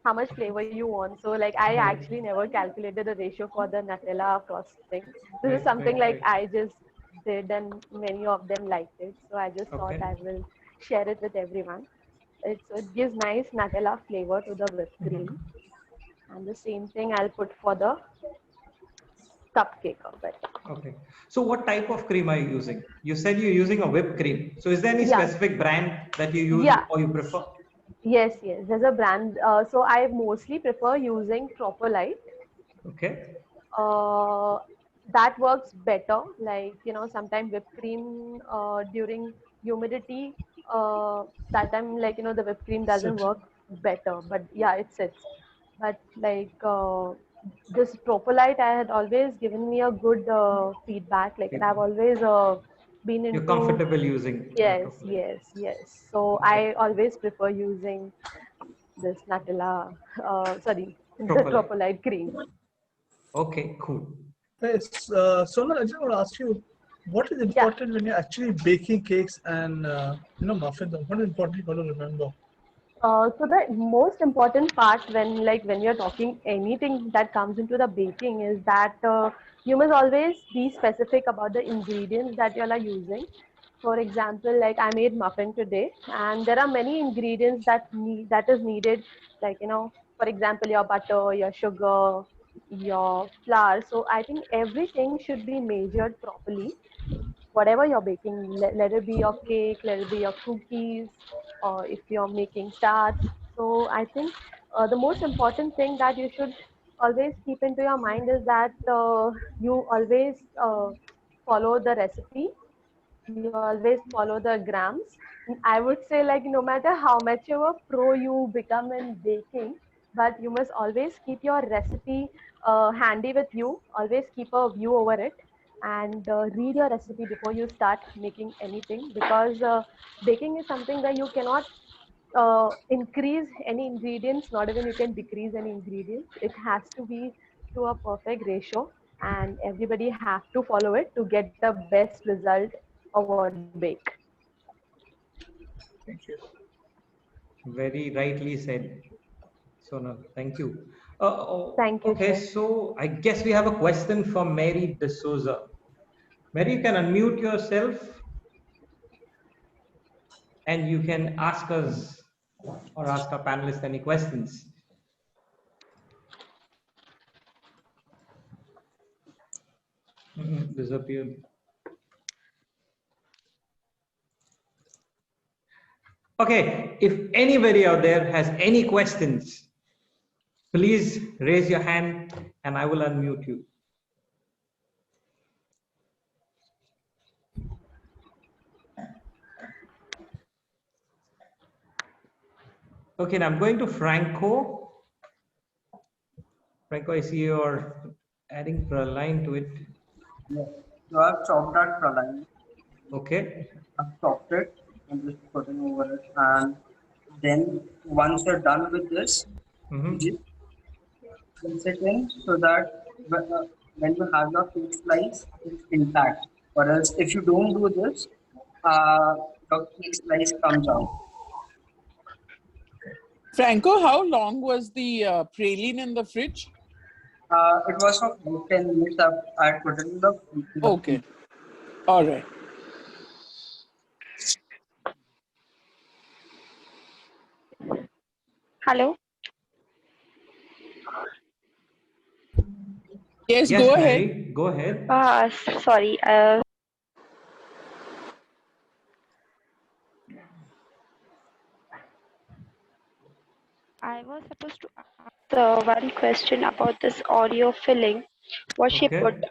much flavor you want. So like I actually never calculated the ratio for the Nutella frosting. This is something like I just did, and many of them liked it. So I just thought I will share it with everyone. It gives nice Nutella flavor to the whipped cream. And the same thing I'll put for the cupcake of it. Okay. So what type of cream are you using? You said you're using a whipped cream. So is there any specific brand that you use or you prefer? Yes, there's a brand. So I mostly prefer using Proper Light. Okay. that works better. Like, sometimes whipped cream during humidity, that time, like, the whipped cream doesn't Sit. work better. But yeah, it sits. But like this Tropolite, I had always given me a good feedback. Like, and I've always been You're into. comfortable using Yes, Tropicol. yes, yes. So Okay. I always prefer using this Nutella, sorry, the Tropicol. Tropolite cream. Okay, cool. Yes, Sonal, I just want to ask you, what is Yeah. important when you're actually baking cakes and muffins? What is important you got to remember? So the most important part when you're talking anything that comes into the baking is that you must always be specific about the ingredients that you all are using. For example, like I made muffin today, and there are many ingredients that is needed. Like, for example, your butter, your sugar, your flour. So I think everything should be measured properly, whatever you're baking, let it be your cake, let it be your cookies, or if you're making tarts. So I think the most important thing that you should always keep into your mind is that you always follow the recipe, you always follow the grams. I would say, like, no matter how much of a pro you become in baking, but you must always keep your recipe handy with you, always keep a view over it, and read your recipe before you start making anything, because baking is something where you cannot increase any ingredients, not even you can decrease any ingredients. It has to be to a perfect ratio, and everybody have to follow it to get the best result of what you bake. Thank you. Very rightly said, Sonal. Thank you. Thank you, Okay, Chef. so I guess we have a question from Mary D'Souza. Mary, you can unmute yourself and you can ask us or ask our panelists any questions. Disappeared. Okay, if anybody out there has any questions, please raise your hand and I will unmute you. Okay, now I'm going to Franco. Franco, I see you're adding praline to it. Yes. So I've chopped that praline. Okay. I've chopped it and just putting over it. And then once you're done with this, you Mm-hmm. just rinse it in so that when you have your cake slice, it's intact. Or else, if you don't do this, uh, your cake slice comes out. Franco, how long was the praline in the fridge? It was for 10 minutes. I put it in the Okay. All right. Hello. Yes, Yes, go ahead. Mary, go ahead. Sorry. I was supposed to ask one question about this Oreo filling. What she put. Okay.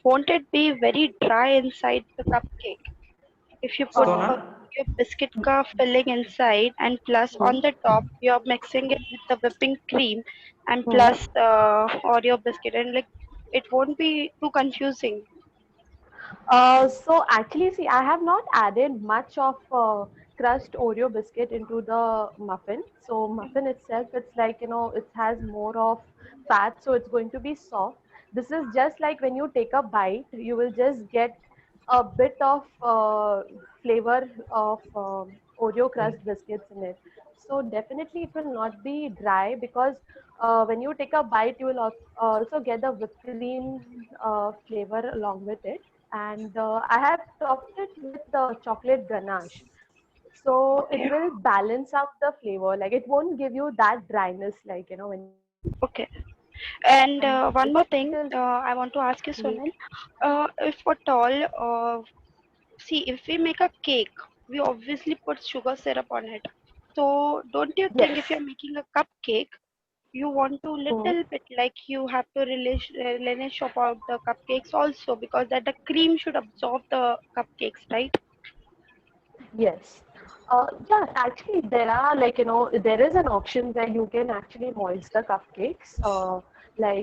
Won't it be very dry inside the cupcake if you put Sona? your biscuit ka filling inside, and plus Hmm. on the top you're mixing it with the whipping cream and Hmm. plus Oreo biscuit, and like it won't be too confusing. So actually, see, I have not added much of crushed Oreo biscuit into the muffin. So muffin itself, it's like, it has more of fat, so it's going to be soft. This is just like when you take a bite, you will just get a bit of flavor of Oreo crushed biscuits in it. So definitely it will not be dry, because when you take a bite, you will also get the whipped cream flavor along with it. And I have topped it with chocolate ganache. So it Okay. will balance out the flavor. Like, it won't give you that dryness, like, when you eat it. Okay. And And one it more will thing, I want to ask you, be, Sonal, if at all, see, if we make a cake, we obviously put sugar syrup on it. So, don't you think if yes. you're making a cupcake, you want to little bit like you have to relinquish about the cupcakes also, because that the cream should absorb the cupcakes, right? Yes. Yeah, actually, there are like, there is an option where you can actually moist the cupcakes. When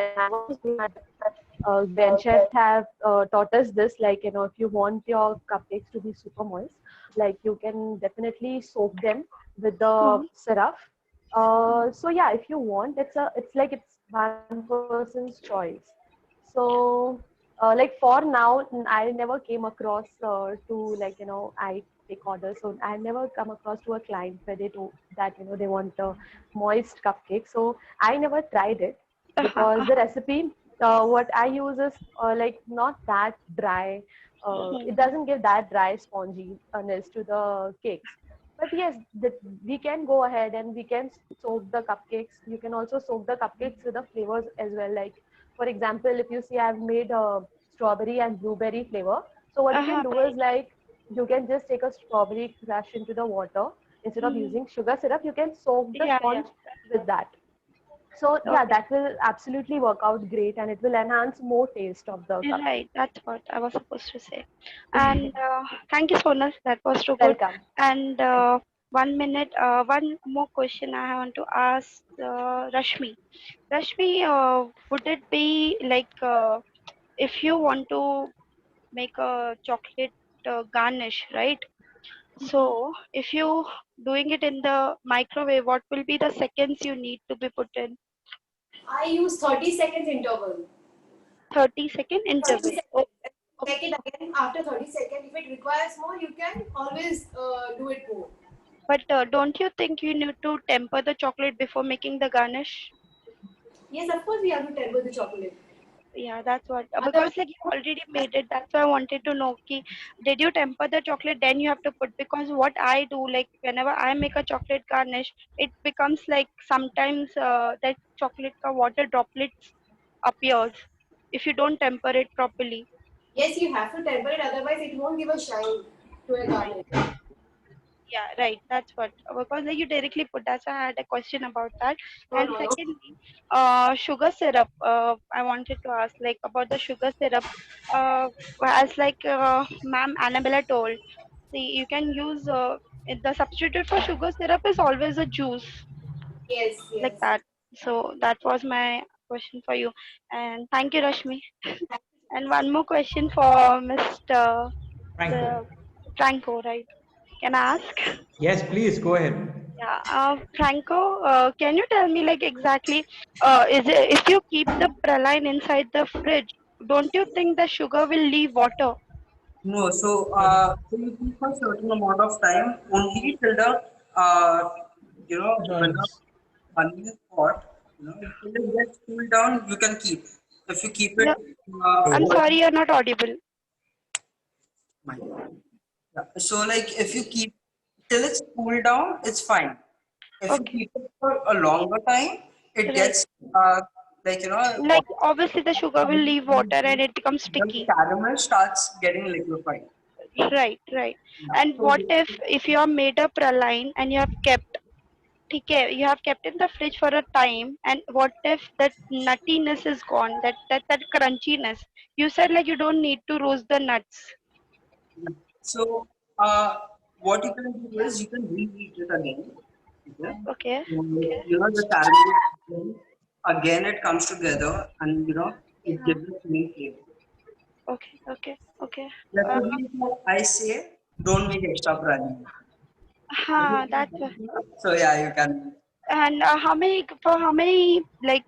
I was doing my Ben Chef have taught us this, like, if you want your cupcakes to be super moist, like you can definitely soak them with the Mm-hmm. syrup. So yeah, if you want, it's one person's choice. So like for now, I never came across to like I take orders, so I never come across to a client where they do that they want a moist cupcake. So I never tried it Uh-huh. because the recipe what I use is like not that dry. It Mhm. doesn't give that dry sponginess to the cakes. But yes, we can go ahead and we can soak the cupcakes. You can also soak the cupcakes with the flavors as well. Like for example, if you see I've made a strawberry and blueberry flavor. So what you can Uh-huh. do is like you can just take a strawberry crush into the water instead of Mhm. using sugar syrup. You can soak the Yeah, yeah. sponge with that. So yeah, Okay. that will absolutely work out great and it will enhance more taste of the cupcake. Right, that's what I was supposed to say. And thank you, Sonal. That was too good. Welcome. And Thank you. 1 minute, one more question I want to ask Rashmi. Rashmi, would it be like if you want to make a chocolate garnish, right? So if you doing it in the microwave, what will be the seconds you need to be put in? I use 30 seconds interval. 30-second 30 interval. seconds. Check it again after 30 seconds. If it requires more, you can always do it more. But don't you think you need to temper the chocolate before making the garnish? Yes, of course we have to temper the chocolate. Yeah, that's what. Otherwise, Because like you already made it. That's why I wanted to know. Ki, did you temper the chocolate? Then you have to put. Because what I do, like whenever I make a chocolate garnish, it becomes like sometimes that chocolate ka water droplets appears if you don't temper it properly. yes, you have to temper it. Otherwise, it won't give a shine to a Right. garnish. Yeah, right. That's what. Because like you directly put. That's why I had a question about that. No, And no, no. secondly, sugar syrup. I wanted to ask like about the sugar syrup. Uh, as like Ma'am Annabella told, see you can use the substitute for sugar syrup is always a juice Yes, like yes. that. So that was my question for you. And thank you, Rashmi. And one more question for Mr. Franco. The Franco, right? Can I ask? Yes, please go ahead. Yeah, Franco, can you tell me like exactly, is it if you keep the praline inside the fridge, don't you think the sugar will leave water? No, Sorry. so you keep for certain amount of time only till the when the Joins. honey is hot, till it gets cooled down, you can keep. If you keep it, No, I'm for sorry, you're not audible. yeah. So like if you keep till it's cooled down, it's fine. If you Okay, keep it for a longer time, it right. gets like Like obviously the sugar will leave water and it becomes the sticky. caramel starts getting liquefied. Right, right. Yeah. And So what if you have made a praline and you have kept, okay, you have kept in the fridge for a time, and what if that nuttiness is gone, that crunchiness? You said like you don't need to roast the nuts. So, uh, what you can do is you can reheat it again. Okay. Okay. So, the caramel again it comes together and it Yeah. gives a clean flavor. Okay. Okay. Okay. Uh, Preferably, I say don't make extra brownie. that's So yeah, you can. and how many like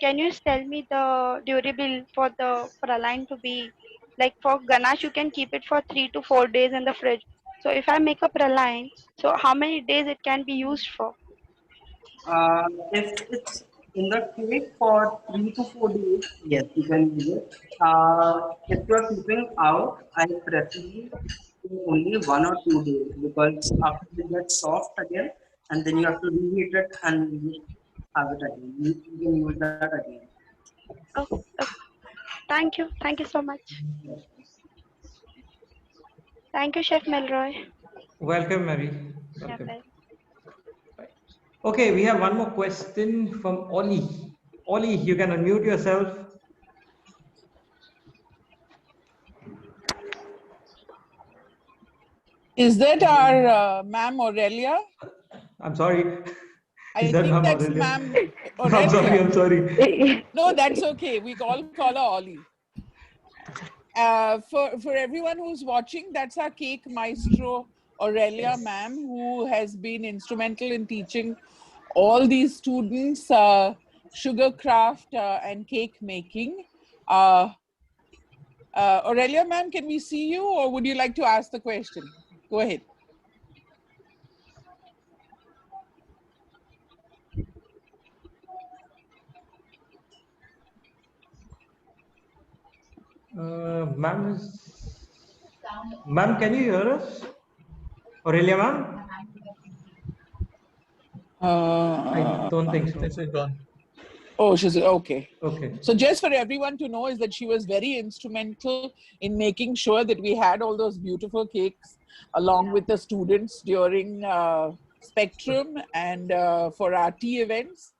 can you tell me the durable for the praline to be like for ganache you can keep it for 3 to 4 days in the fridge. So if I make a praline, so how many days it can be used for? If it's in the cake for 3 to 4 days, yes, you can use it. If you're keeping out, I preferably do only 1 or 2 days because after it gets soft again, and then you have to reheat it and have it again. You can use that again. Oh, oh, thank you so much. Thank you, Chef Melroy. Welcome, Mary. Yeah, Welcome. bye. Bye. Okay, we have one more question from Ollie. Ollie, you can unmute yourself. Is that our Ma'am Aurelia? I'm sorry. I Is that think Ma'am that's Aurelia? Ma'am I'm sorry, Aurelia. I'm sorry. No, that's okay. We all call her Ollie. For everyone who's watching, that's our cake maestro Aurelia ma'am, who has been instrumental in teaching all these students sugar craft and cake making. Aurelia ma'am, can we see you, or would you like to ask the question? Go ahead. Ma'am, can you hear us? Aurelia ma'am? I don't think so. This is gone. Oh, she's okay. Okay. So just for everyone to know is that she was very instrumental in making sure that we had all those beautiful cakes along with the students during Spectrum and for our tea events,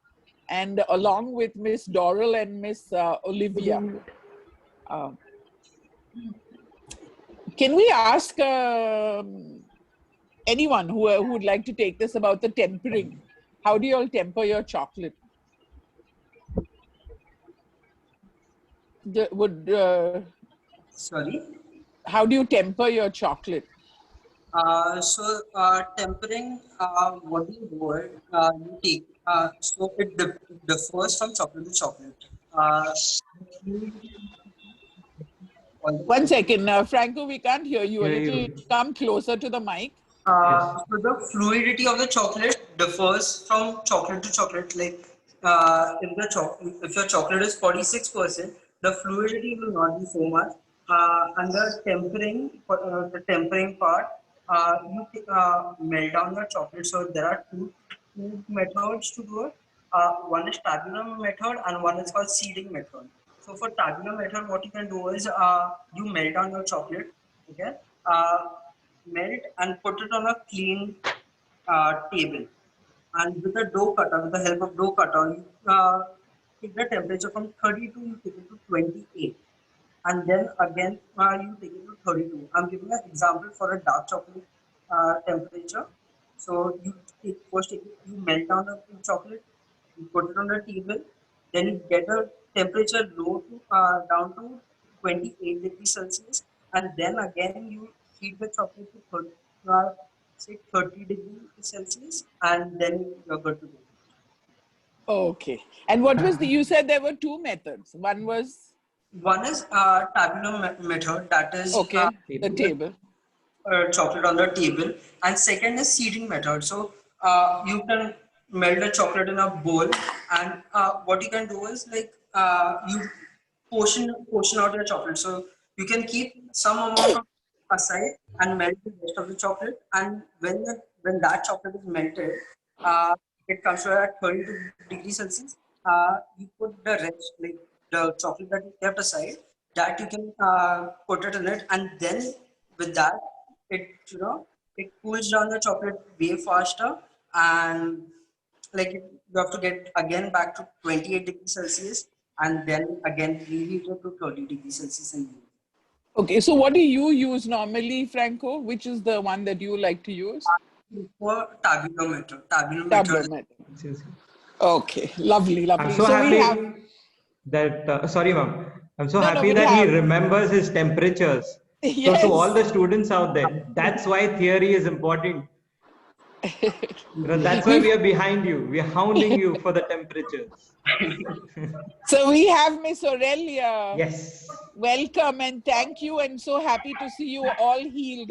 and along with Miss Doral and Miss Olivia. Can we ask anyone who would like to take this about the tempering? How do you all temper your chocolate? Sorry. How do you temper your chocolate? Tempering, what do you do? You take, so it differs from chocolate to chocolate. One second, Franco, we can't hear you. A little, come closer to the mic. So the fluidity of the chocolate differs from chocolate to chocolate. Like if your chocolate is 46%, the fluidity will not be so much. And the tempering part, you melt down your chocolate. So there are two methods to do it. One is tabular method and one is called seeding method. So for tabular method, what you can do is you melt down your chocolate. Okay. Melt and put it on a clean table, and with a dough cutter, with the help of dough cutter, you take the temperature from 32, you take it to 28, and then again you take it to 32. I'm giving an example for a dark chocolate temperature. So you you melt down the chocolate, you put it on the table, then you get a temperature down to 28 degrees Celsius, and then again you heat the chocolate to 30 degrees Celsius, and then you're good to go. Okay. And what was you said there were two methods. One is tabular method, that is okay, the table. Chocolate on the table, and second is seeding method. So you can melt the chocolate in a bowl, and what you can do is like you portion out your chocolate. So you can keep some amount of aside and melt the rest of the chocolate, and when that chocolate is melted, it comes to at 32 degrees Celsius. You put the rest, like the chocolate that you kept aside, that you can put it in it, and then with that, it it cools down the chocolate way faster, and like you have to get again back to 28 degrees Celsius, and then again reheat it to 30 degrees Celsius. And okay, so what do you use normally, Franco? Which is the one that you like to use? For tabular method. Tabular method. Okay, lovely, lovely. I'm so happy that, sorry ma'am, I'm so happy that he remembers his temperatures. Yes. So to all the students out there, that's why theory is important. That's why we are behind you. We are hounding you for the temperatures. So we have Miss Aurelia. Yes. Welcome and thank you, and so happy to see you all healed.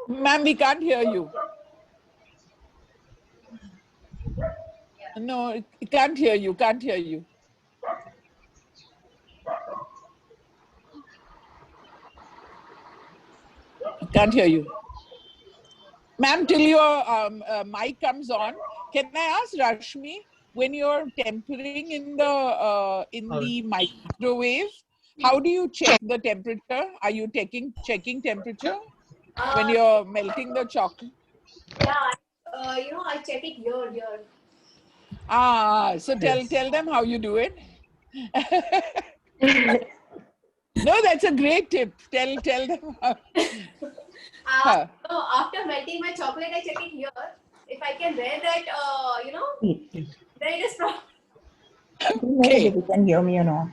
Ma'am, we can't hear you. No, can't hear you, can't hear you. Can't hear you. Ma'am, till your mic comes on, can I ask Rashmi, when you're tempering in the microwave, how do you check the temperature? Are you checking temperature? when you're melting the chocolate? Yeah, I check it here. Ah, so tell them how you do it. No, that's a great tip. Tell them how. After melting my chocolate, I check it here. If I can wear that, then it is from. Okay. If you can hear me or not.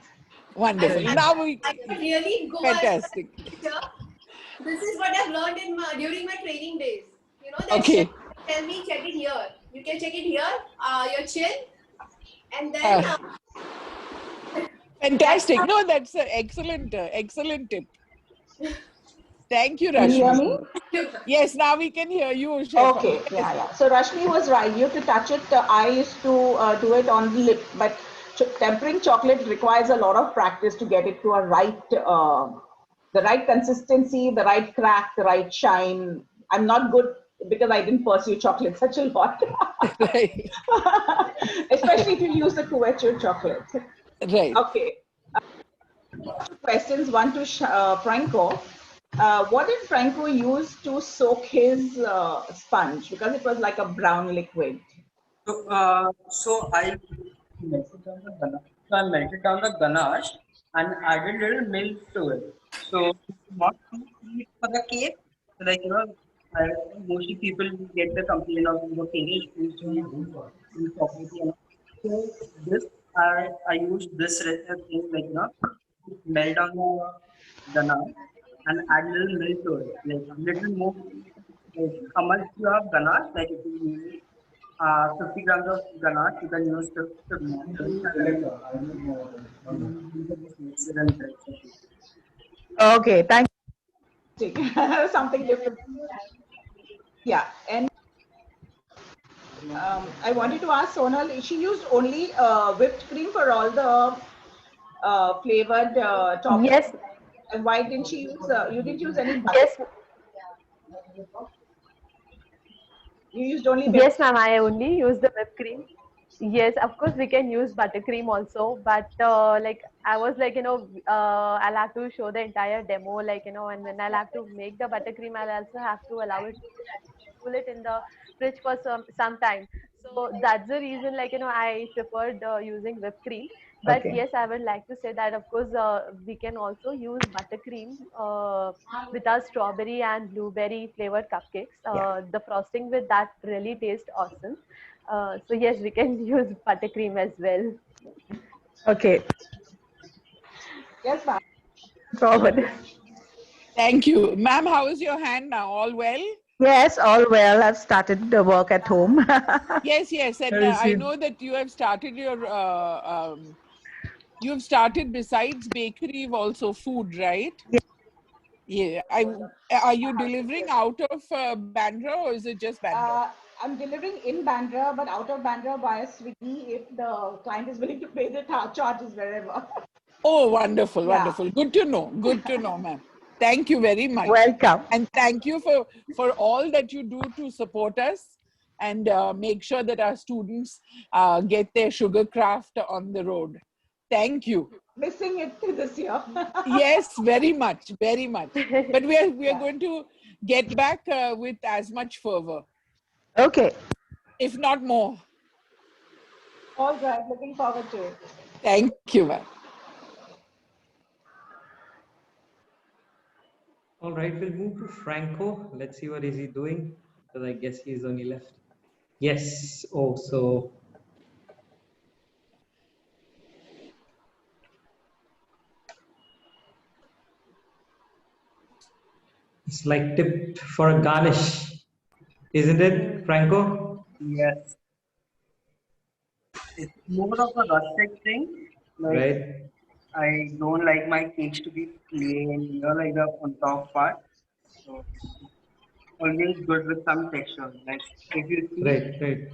Wonderful. Now I can really go fantastic. This is what I've learned during my training days. That Okay. chef tell me check it here. You can check it here, your chin, and then. Fantastic. No, that's an excellent tip. Thank you, Can you hear Rashmi. me? Yes, now we can hear you, Shefa. Okay, yeah. So Rashmi was right. You have to touch it. I used to do it on the lip, but tempering chocolate requires a lot of practice to get it to a the right consistency, the right crack, the right shine. I'm not good because I didn't pursue chocolate such a lot. Right. Especially if you use the couverture chocolate. Right. Okay. Questions, one to Franco. What did Franco use to soak his sponge? Because it was like a brown liquid. So I melted down the ganache. So I melted down the ganache and added little milk to it. So not too sweet for the cake. So mostly people get the complaint of cake is too sweet, too chocolatey. So this I used this recipe melt down the ganache and add little milk to it, like little more. Like how much you have ganache? Like if you use 50 grams of ganache, you can use 50 Okay, thank you. Something different. Yeah, and I wanted to ask Sonal, she used only whipped cream for all the flavored toppings. Yes. And why didn't she use? You didn't use any butter. Yes. You used only. Yes, ma'am. I only use the whipped cream. Yes, of course we can use buttercream also, but like I was like, I'll have to show the entire demo, like, and when I'll have to make the buttercream, I'll also have to allow it, cool it in the fridge for some time. So that's the reason, like, I preferred using whipped cream. But Okay. yes, I would like to say that, of course, we can also use buttercream with our strawberry and blueberry flavored cupcakes. The frosting with that really tastes awesome. So yes, we can use buttercream as well. Okay. Yes, ma'am. Forward. Thank you. Ma'am, how is your hand now? All well? Yes, all well. I've started the work at home. Yes. And I know that you have started you've started besides bakery, you've also food, right? Yeah. Are you delivering out of Bandra or is it just Bandra? I'm delivering in Bandra, but out of Bandra via Swiggy if the client is willing to pay the charges wherever. Oh, wonderful, wonderful. Good to know, ma'am. Thank you very much. Welcome. And thank you for all that you do to support us and make sure that our students get their sugar craft on the road. Thank you. Missing it this year. Yes, very much. But we are going to get back with as much fervor. Okay. If not more. All right, looking forward to it. Thank you, ma'am. All right, we'll move to Franco. Let's see what is he doing, because I guess he's only left. Yes. Oh, so it's like tipped for a garnish, isn't it, Franco? Yes. It's more of a rustic thing. Right. I don't like my cakes to be plain, like the on top part. So always good with some texture. Like if you see, Right. texture,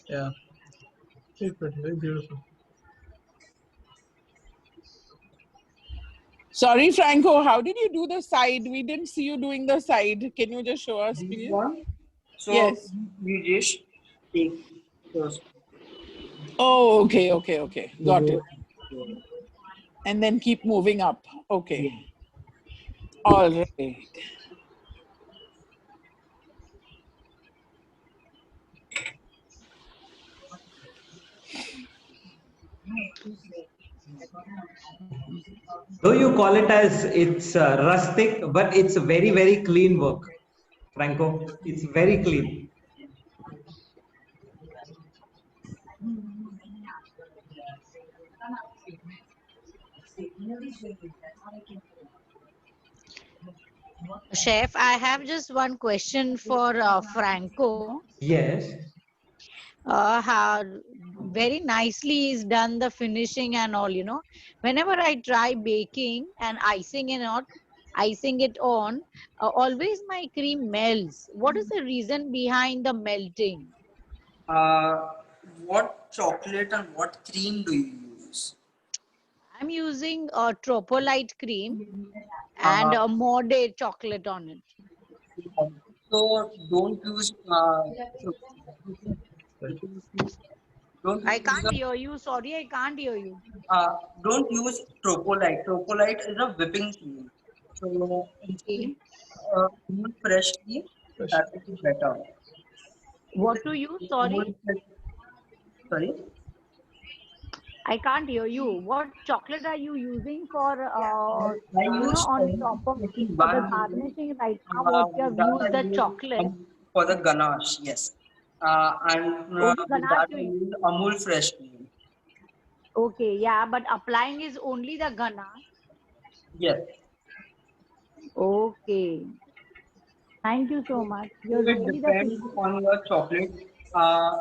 Yeah. Very beautiful. Sorry, Franco, how did you do the side? We didn't see you doing the side. Can you just show us, This please? one. So yes. you just take those. Oh, okay. Got it. And then keep moving up. Okay. All right. Though you call it as it's rustic, but it's very, very clean work, Franco. It's very clean. Chef, I have just one question for Franco. Yes. How very nicely is done the finishing and all, you know. Whenever I try baking and icing it on, always my cream melts. What is the reason behind the melting? Uh, what chocolate and what cream do you use? I'm using a Tropolite cream and Uh, a Mode chocolate on it. so don't use don't I use can't hear you. Sorry, I can't hear you. don't use Tropolite. Tropolite is a whipping cream. So Okay. use fresh cream. That will be better. What to use? Sorry, Sorry. I can't hear you. What chocolate are you using for, I use on top of for the one garnishing right now? What you have that used I the use chocolate? for the ganache, yes. And Only with ganache that you I use. use Amul fresh cream. Okay, yeah, but applying is only the ganache. Yes. Okay. Thank you so much. So You're it really the depends on your chocolate.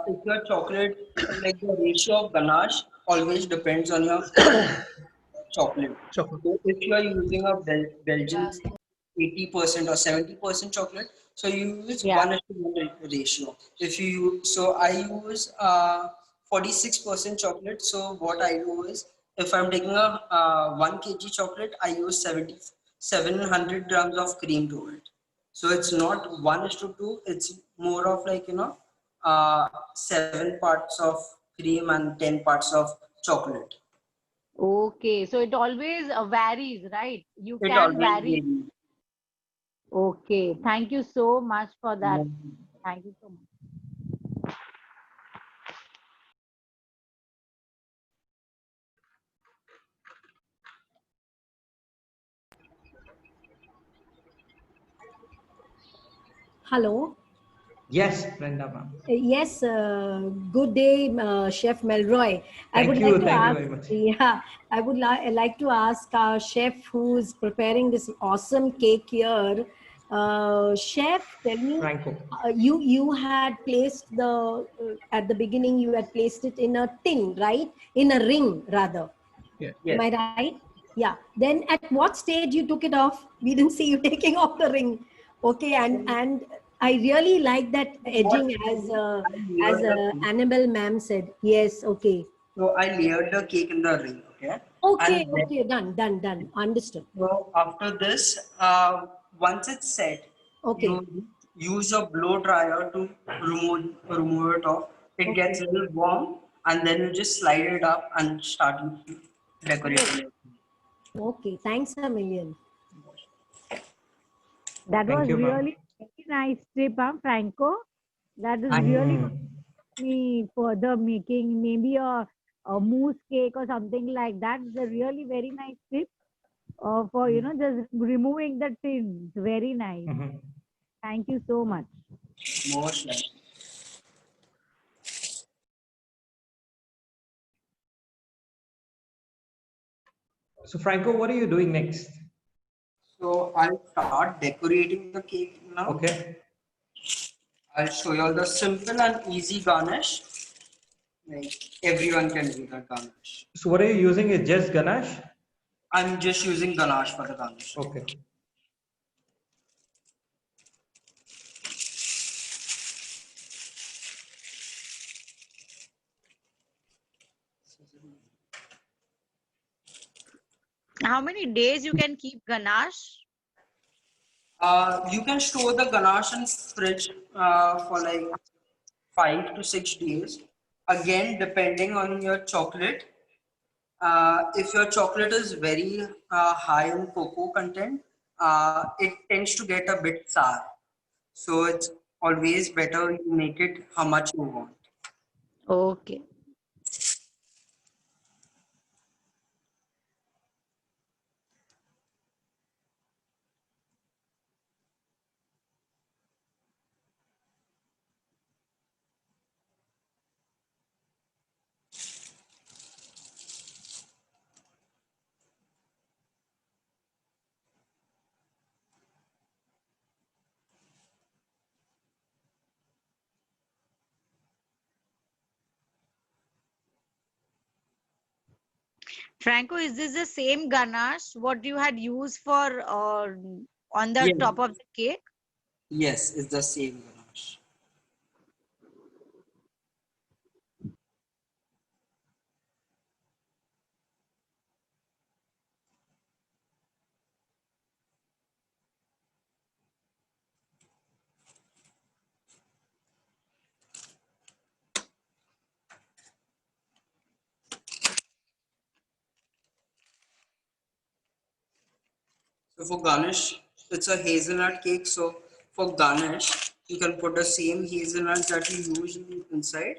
If your chocolate, like the ratio of ganache, always depends on your chocolate. Chocolate. So if you are using a Belgian 80% or 70% chocolate, so you use Yeah. 1:1 ratio. If you so I use 46% chocolate. So what I do is if I'm taking a 1 kg chocolate, I use 700 grams of cream to it. So it's not 1:2. It's more of like 7 parts of cream and 10 parts of chocolate. Okay, so it always varies, right? You It can always vary. varies. Okay, thank you so much for that. Thank you so much. Hello. Yes, Brenda ma'am. Yes, good day, Chef Melroy. I would Thank like you. to Thank you ask, very much. yeah, I would like to ask our chef who's preparing this awesome cake here. Chef, tell me, Franco. you had placed at the beginning, you had placed it in a tin, right? In a ring, rather. Yeah. Am I right? Yeah. Then at what stage you took it off? We didn't see you taking off the ring. Okay, and I really like that edging as Annabelle ma'am said. Yes. Okay. So I layered the cake in the ring, okay? Okay. And then, Okay. Done. Understood. so after this, once it's set, Okay. you use a blow dryer to remove it off. It gets a little warm, and then you just slide it up and start decorating it. Okay. Thanks a million. That Thank was you, ma'am. really very nice tip, Franco. That is really Mm. good. Me further making maybe a mousse cake or something like that. It's a really very nice tip for just removing the tin. It's very nice. Mhm. Thank you so much. Most like. So Franco, what are you doing next? So I'll start decorating the cake now. Okay. I'll show you all the simple and easy garnish. Like everyone can do that garnish. So what are you using? Is just ganache? I'm just using ganache for the garnish. Okay. How many days you can keep ganache? You can store the ganache in fridge for like 5 to 6 days. Again, depending on your chocolate. If your chocolate is very high in cocoa content, it tends to get a bit sour. So it's always better you make it how much you want. Okay. Franco, is this the same ganache what you had used for on the Yes, top of the cake? yes, it's the same ganache. So for garnish, it's a hazelnut cake. So for garnish, you can put the same hazelnut that you use inside.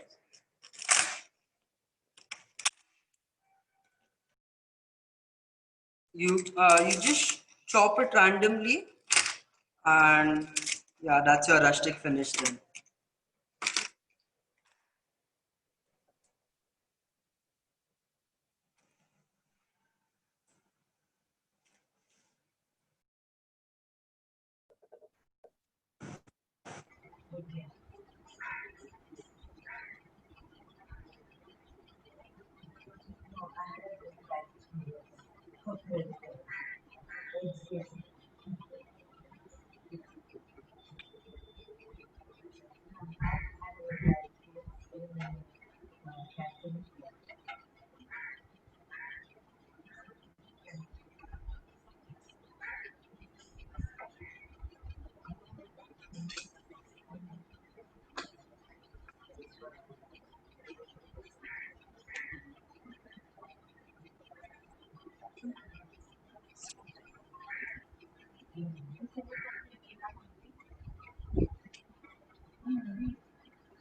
You just chop it randomly, and yeah, that's your rustic finish then.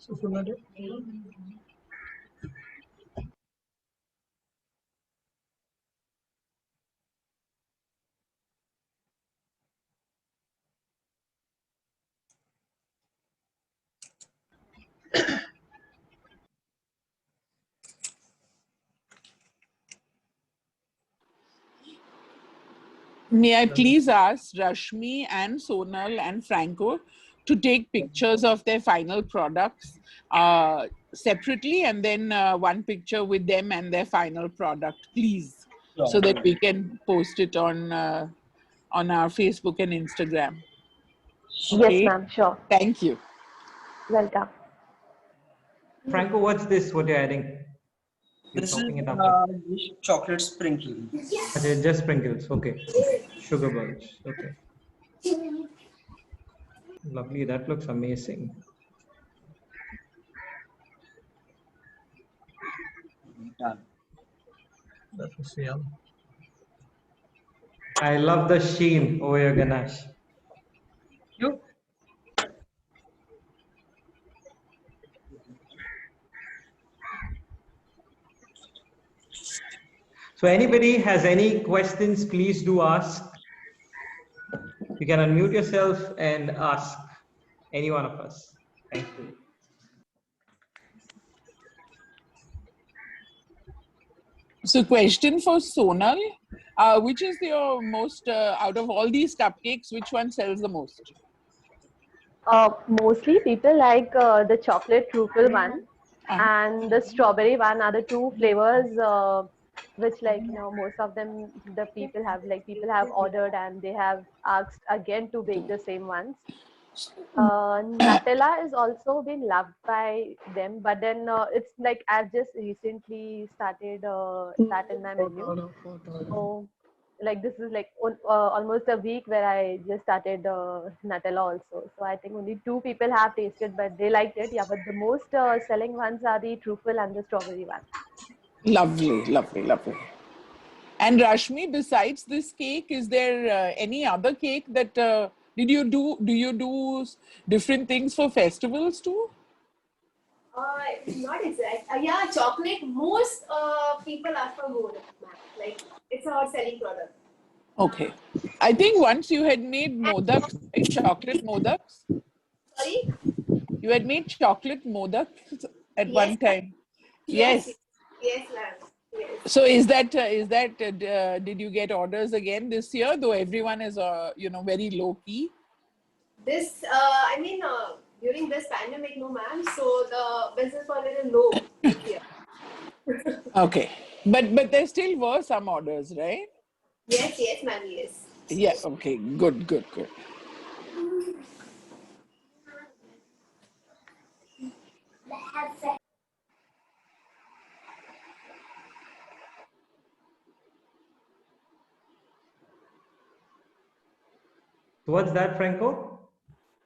So Fernando, May I please ask Rashmi and Sonal and Franco to take pictures of their final products separately, and then one picture with them and their final product, please, so that we can post it on our Facebook and Instagram. Yes, Okay. ma'am. Sure. Thank you. Welcome. Franco, what's this? What you're adding? You're This is topping it up with. this chocolate sprinkle. Okay, just sprinkles. Okay. Sugar bulge. Okay. Lovely. That looks amazing. Done. that was yum. I love the sheen over your ganache. You? So anybody has any questions, please do ask. You can unmute yourself and ask any one of us. Thank you. So, question for Sonal. Which is your most, out of all these cupcakes, which one sells the most? Mostly people like the chocolate truffle one and the strawberry one are the two flavors which, like, most of them the people have ordered and they have asked again to bake the same ones. Nutella is also been loved by them, but then it's like I've just recently started that in my menu. So like this is like almost a week where I just started Nutella also. So I think only 2 people have tasted, but they liked it. Yeah, but the most selling ones are the truffle and the strawberry one. Lovely, lovely, lovely. And Rashmi, besides this cake, is there any other cake that do you do different things for festivals too? Not exact. Yeah, chocolate. Most people ask for more, ma'am. Like it's our selling product. Okay. I think once you had made modaks, right? Chocolate modaks. Sorry. You had made chocolate modaks at Yes, one time. yes, Yes. yes, ma'am. Yes. So did you get orders again this year? Though everyone is very low key. This, I mean, during this pandemic, no, ma'am. So the business was a little low this year. Okay, but there still were some orders, right? Yes, yes, ma'am. Yes. Yeah. Okay. Good. Good. Good. So what's that, Franco?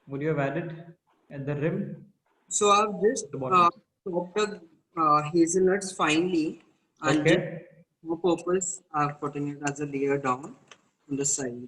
Would you have added at the rim? So I've just The bottom. chopped up hazelnuts finely, and just Okay. for purpose, I've putting it as a layer down on the side.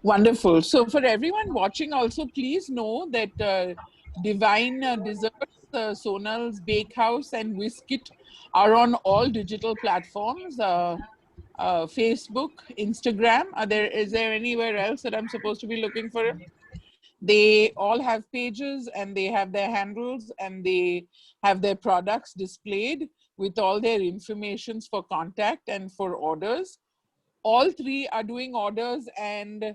Wonderful. So for everyone watching, also please know that Divine Desserts, Sonal's Bakehouse, and Whiskit are on all digital platforms. Facebook, Instagram. Is there anywhere else that I'm supposed to be looking for it? They all have pages and they have their handles and they have their products displayed with all their informations for contact and for orders. All three are doing orders and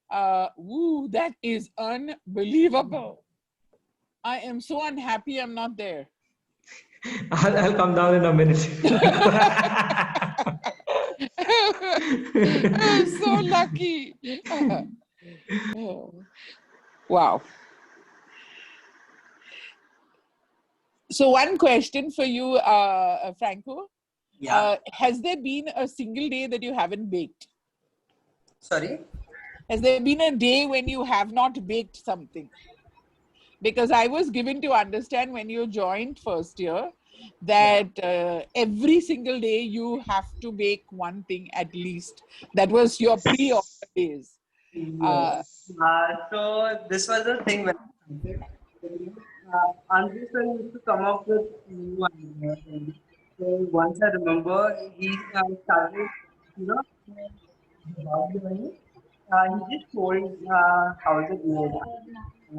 that is unbelievable. I am so unhappy I'm not there. I'll come down in a minute. I'm so lucky. Wow. So one question for you, Franco. Yeah. Has there been a single day that you haven't baked? Sorry? Has there been a day when you have not baked something? Because I was given to understand when you joined first year that every single day you have to bake one thing at least. That was your pre-order days. Yes. So this was the thing when I started. Andrew sir used to come up with new ideas. So once I remember, he started, you know, about doing it. He just told how is it made.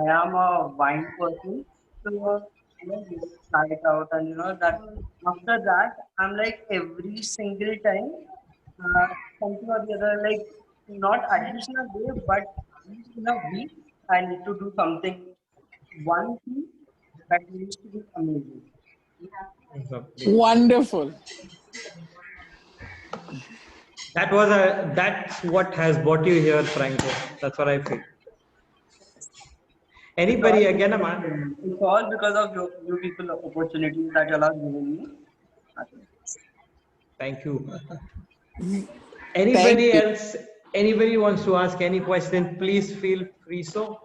I am a wine person, so let's try it out. And that after that, I'm like every single time, something or the other, like not at least in a day, but at least in a week, I need to do something. One thing that needs to be amazing. Wonderful. That's what has brought you here, Franco. That's what I feel. Anybody again, man? It's all because of you people opportunities that you all are giving me. Thank you. Anybody Thank you. else? Anybody wants to ask any question? Please feel free. So.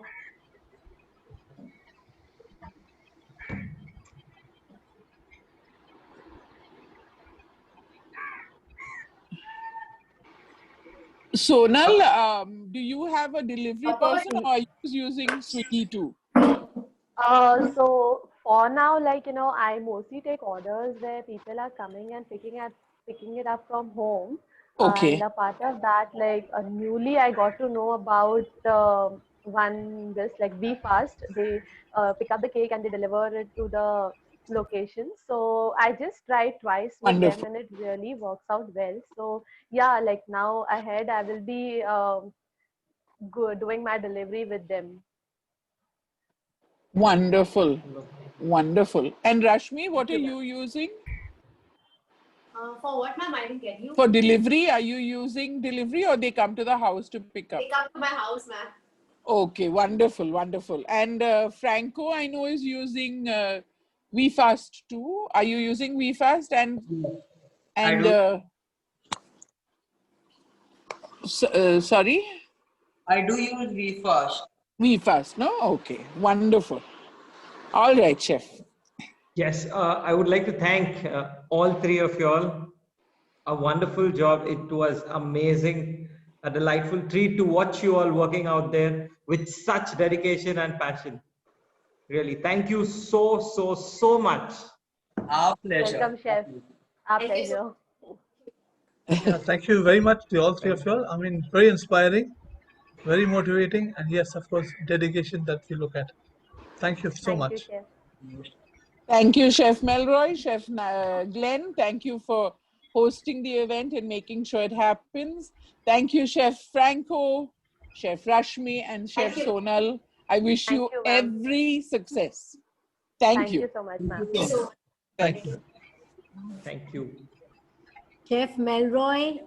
Sonal, do you have a delivery person or are you using Swiggy too? So for now, like, I mostly take orders where people are coming and picking it up from home. And Okay. a part of that, like, newly I got to know about like Be Fast. They pick up the cake and they deliver it to the location. So I just tried twice with them Wonderful. and it really works out well. So yeah, like now ahead I will be doing my delivery with them. Wonderful. Wonderful. And Rashmi, what are you using? For what, ma'am? I didn't get you. For delivery, are you using delivery or they come to the house to pick up? They come to my house, ma'am. Okay, wonderful, wonderful. And Franco, I know, is using VFast too. Are you using VFast? And sorry? I do use VFast. VFast, no? Okay, wonderful. All right, chef. Yes, I would like to thank all three of you all. A wonderful job. It was amazing, a delightful treat to watch you all working out there with such dedication and passion. Really, thank you so much. Our pleasure. Welcome, chef. Our Thank you so pleasure. Yeah, thank you very much to all three of you all. I mean, very inspiring, very motivating, and yes, of course, dedication that we look at. Thank you so Thank you, much. chef. Thank you, Chef Melroy, Chef Glenn. Thank you for hosting the event and making sure it happens. Thank you, Chef Franco, Chef Rashmi, and Chef Thank you. Sonal. I wish Thank you you, ma'am. every success. Thank you. Thank you so much, ma'am. Thank you. Thank you. Chef Melroy,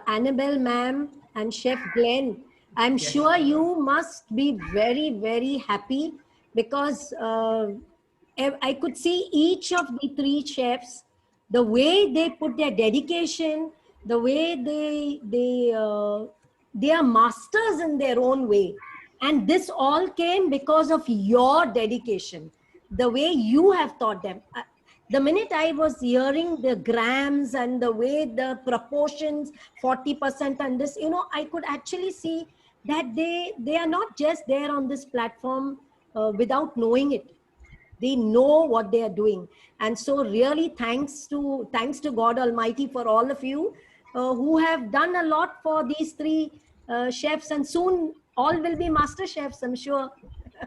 Annabelle ma'am, and Chef Glenn, I'm sure you must be very, very happy because I could see each of the three chefs, the way they put their dedication, the way they are masters in their own way. And this all came because of your dedication, the way you have taught them. The minute I was hearing the grams and the way the proportions, 40% and this, I could actually see that they are not just there on this platform without knowing it. They know what they are doing. And so really thanks to God Almighty for all of you who have done a lot for these three chefs, and soon all will be master chefs, I'm sure.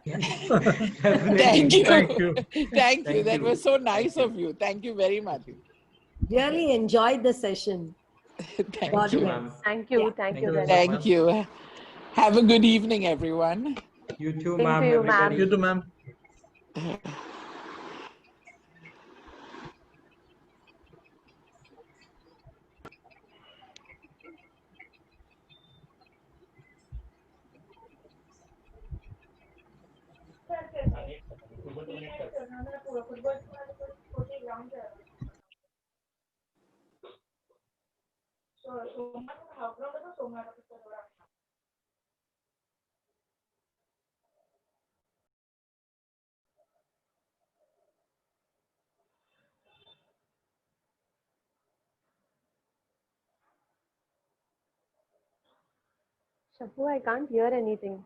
Thank you. Thank you. Thank you. Thank That you. was so nice of you. Thank you very much. Really enjoyed the session. Thank God you, bless. ma'am. Thank you. Yeah. Thank you you very so much. Thank you. Have a good evening, everyone. You too, Same ma'am, to you, ma'am. You everybody. too, ma'am. Shabu, I can't hear anything.